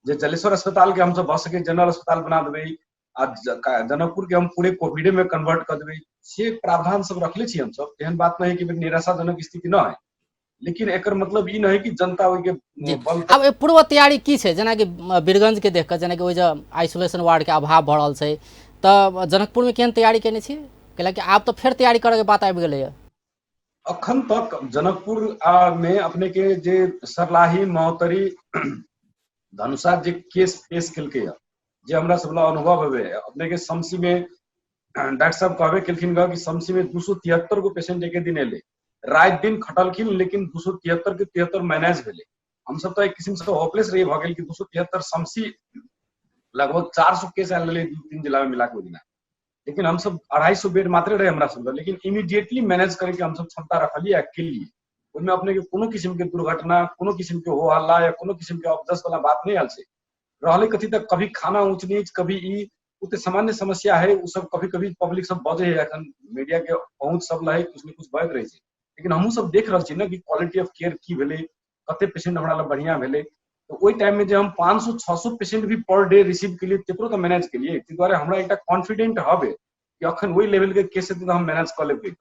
जे जलेश्वर अस्पताल के हम सब भ सके जनरल अस्पताल बना देबै, आ जनकपुर के हम पूरे कोविड में कन्वर्ट कर देबै, से प्रावधान सब रखले छी हम सब। एहन बात नहीं है कि निराशाजनक स्थिति न है, लेकिन एकर मतलब ई नहीं है कि जनता ओइ के बल। अब पूर्व तैयारी की छै, जेना कि बीरगंज के देख के, जेना कि ओइ जे आइसोलेशन वार्ड के अभाव भ रहल छै, त जनकपुर में केहन तैयारी केने छी? कैलाकि आब तो फिर तैयारी करे के बात आबि गेलै है। अखन तक जनकपुर में अपने के जे सरलाही, महोत्तरी, धनुषा जे केस पेश केलकै है, जे हमरा सब ला अनुभव हवे अपने के समसी में डॉक्टर साहब कहबे केलखिन कि समसी में 273 गो पेशेंट एक दिन एले, रात दिन खटलखिन, लेकिन 273 के 73 मैनेज भेले। हम सब तो एक किस्म से होपलेस रही भ गेल कि 273 समसी लगभग 400 केस आयल रहे 2-3 जिला में मिला के दिना, लेकिन हम सब 250 बेड मात्र रहे हमरा सब, लेकिन इमीडिएटली मैनेज करे के हम सब क्षमता रखलिए अकेले। उनमें अपने के कोनो किस्म के दुर्घटना, कोनो किस्म के हो हल्ला या कोनो किस्म के अपजस वाला बात नहीं आल से रहले। कथी तक कभी खाना ऊंच नीच, कभी ई उते सामान्य समस्या है, उ सब कभी कभी पब्लिक सब बजे है, अखन मीडिया के पहुंच सब लहे कुछ न कुछ बज रही है, लेकिन हमहू सब देख रहल छी ना कि क्वालिटी ऑफ केयर की भेले, कते पेशेंट हमरा ला बढ़िया भेले। तो ओई टाइम में जे हम 500-600 पेशेंट भी पर डे रिसीव के लिए तेकरो तो मैनेज के लिए, ती द्वारा हमरा एकटा कॉन्फिडेंट हबे कि अखन वही लेवल के केस तो हम मैनेज कर लेबे।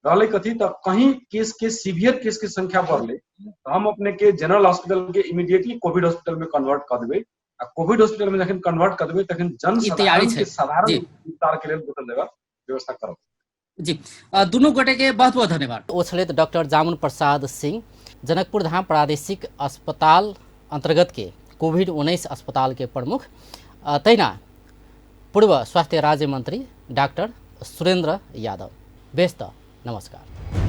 रहले कथी तो कहीं केस के सीवियर केस के संख्या बढ़ले तो हम अपने के जनरल हॉस्पिटल के इमीडिएटली कोविड हॉस्पिटल में कन्वर्ट कर देबे। आ कोविड हॉस्पिटल में जखन कन्वर्ट कर देबे तखन जन ई तैयारी साधारण छै के साधारण जी उपचार के लिए बोतल देबा व्यवस्था करब। जी दुनू गोटे के बहुत बहुत धन्यवाद। ओ छलैथ डॉक्टर जामुन प्रसाद सिंह, जनकपुर धाम प्रादेशिक अस्पताल अंतर्गत के कोविड-19 अस्पताल के प्रमुख, तहिना पूर्व स्वास्थ्य राज्य मंत्री डॉक्टर सुरेंद्र यादव। बेस्त नमस्कार।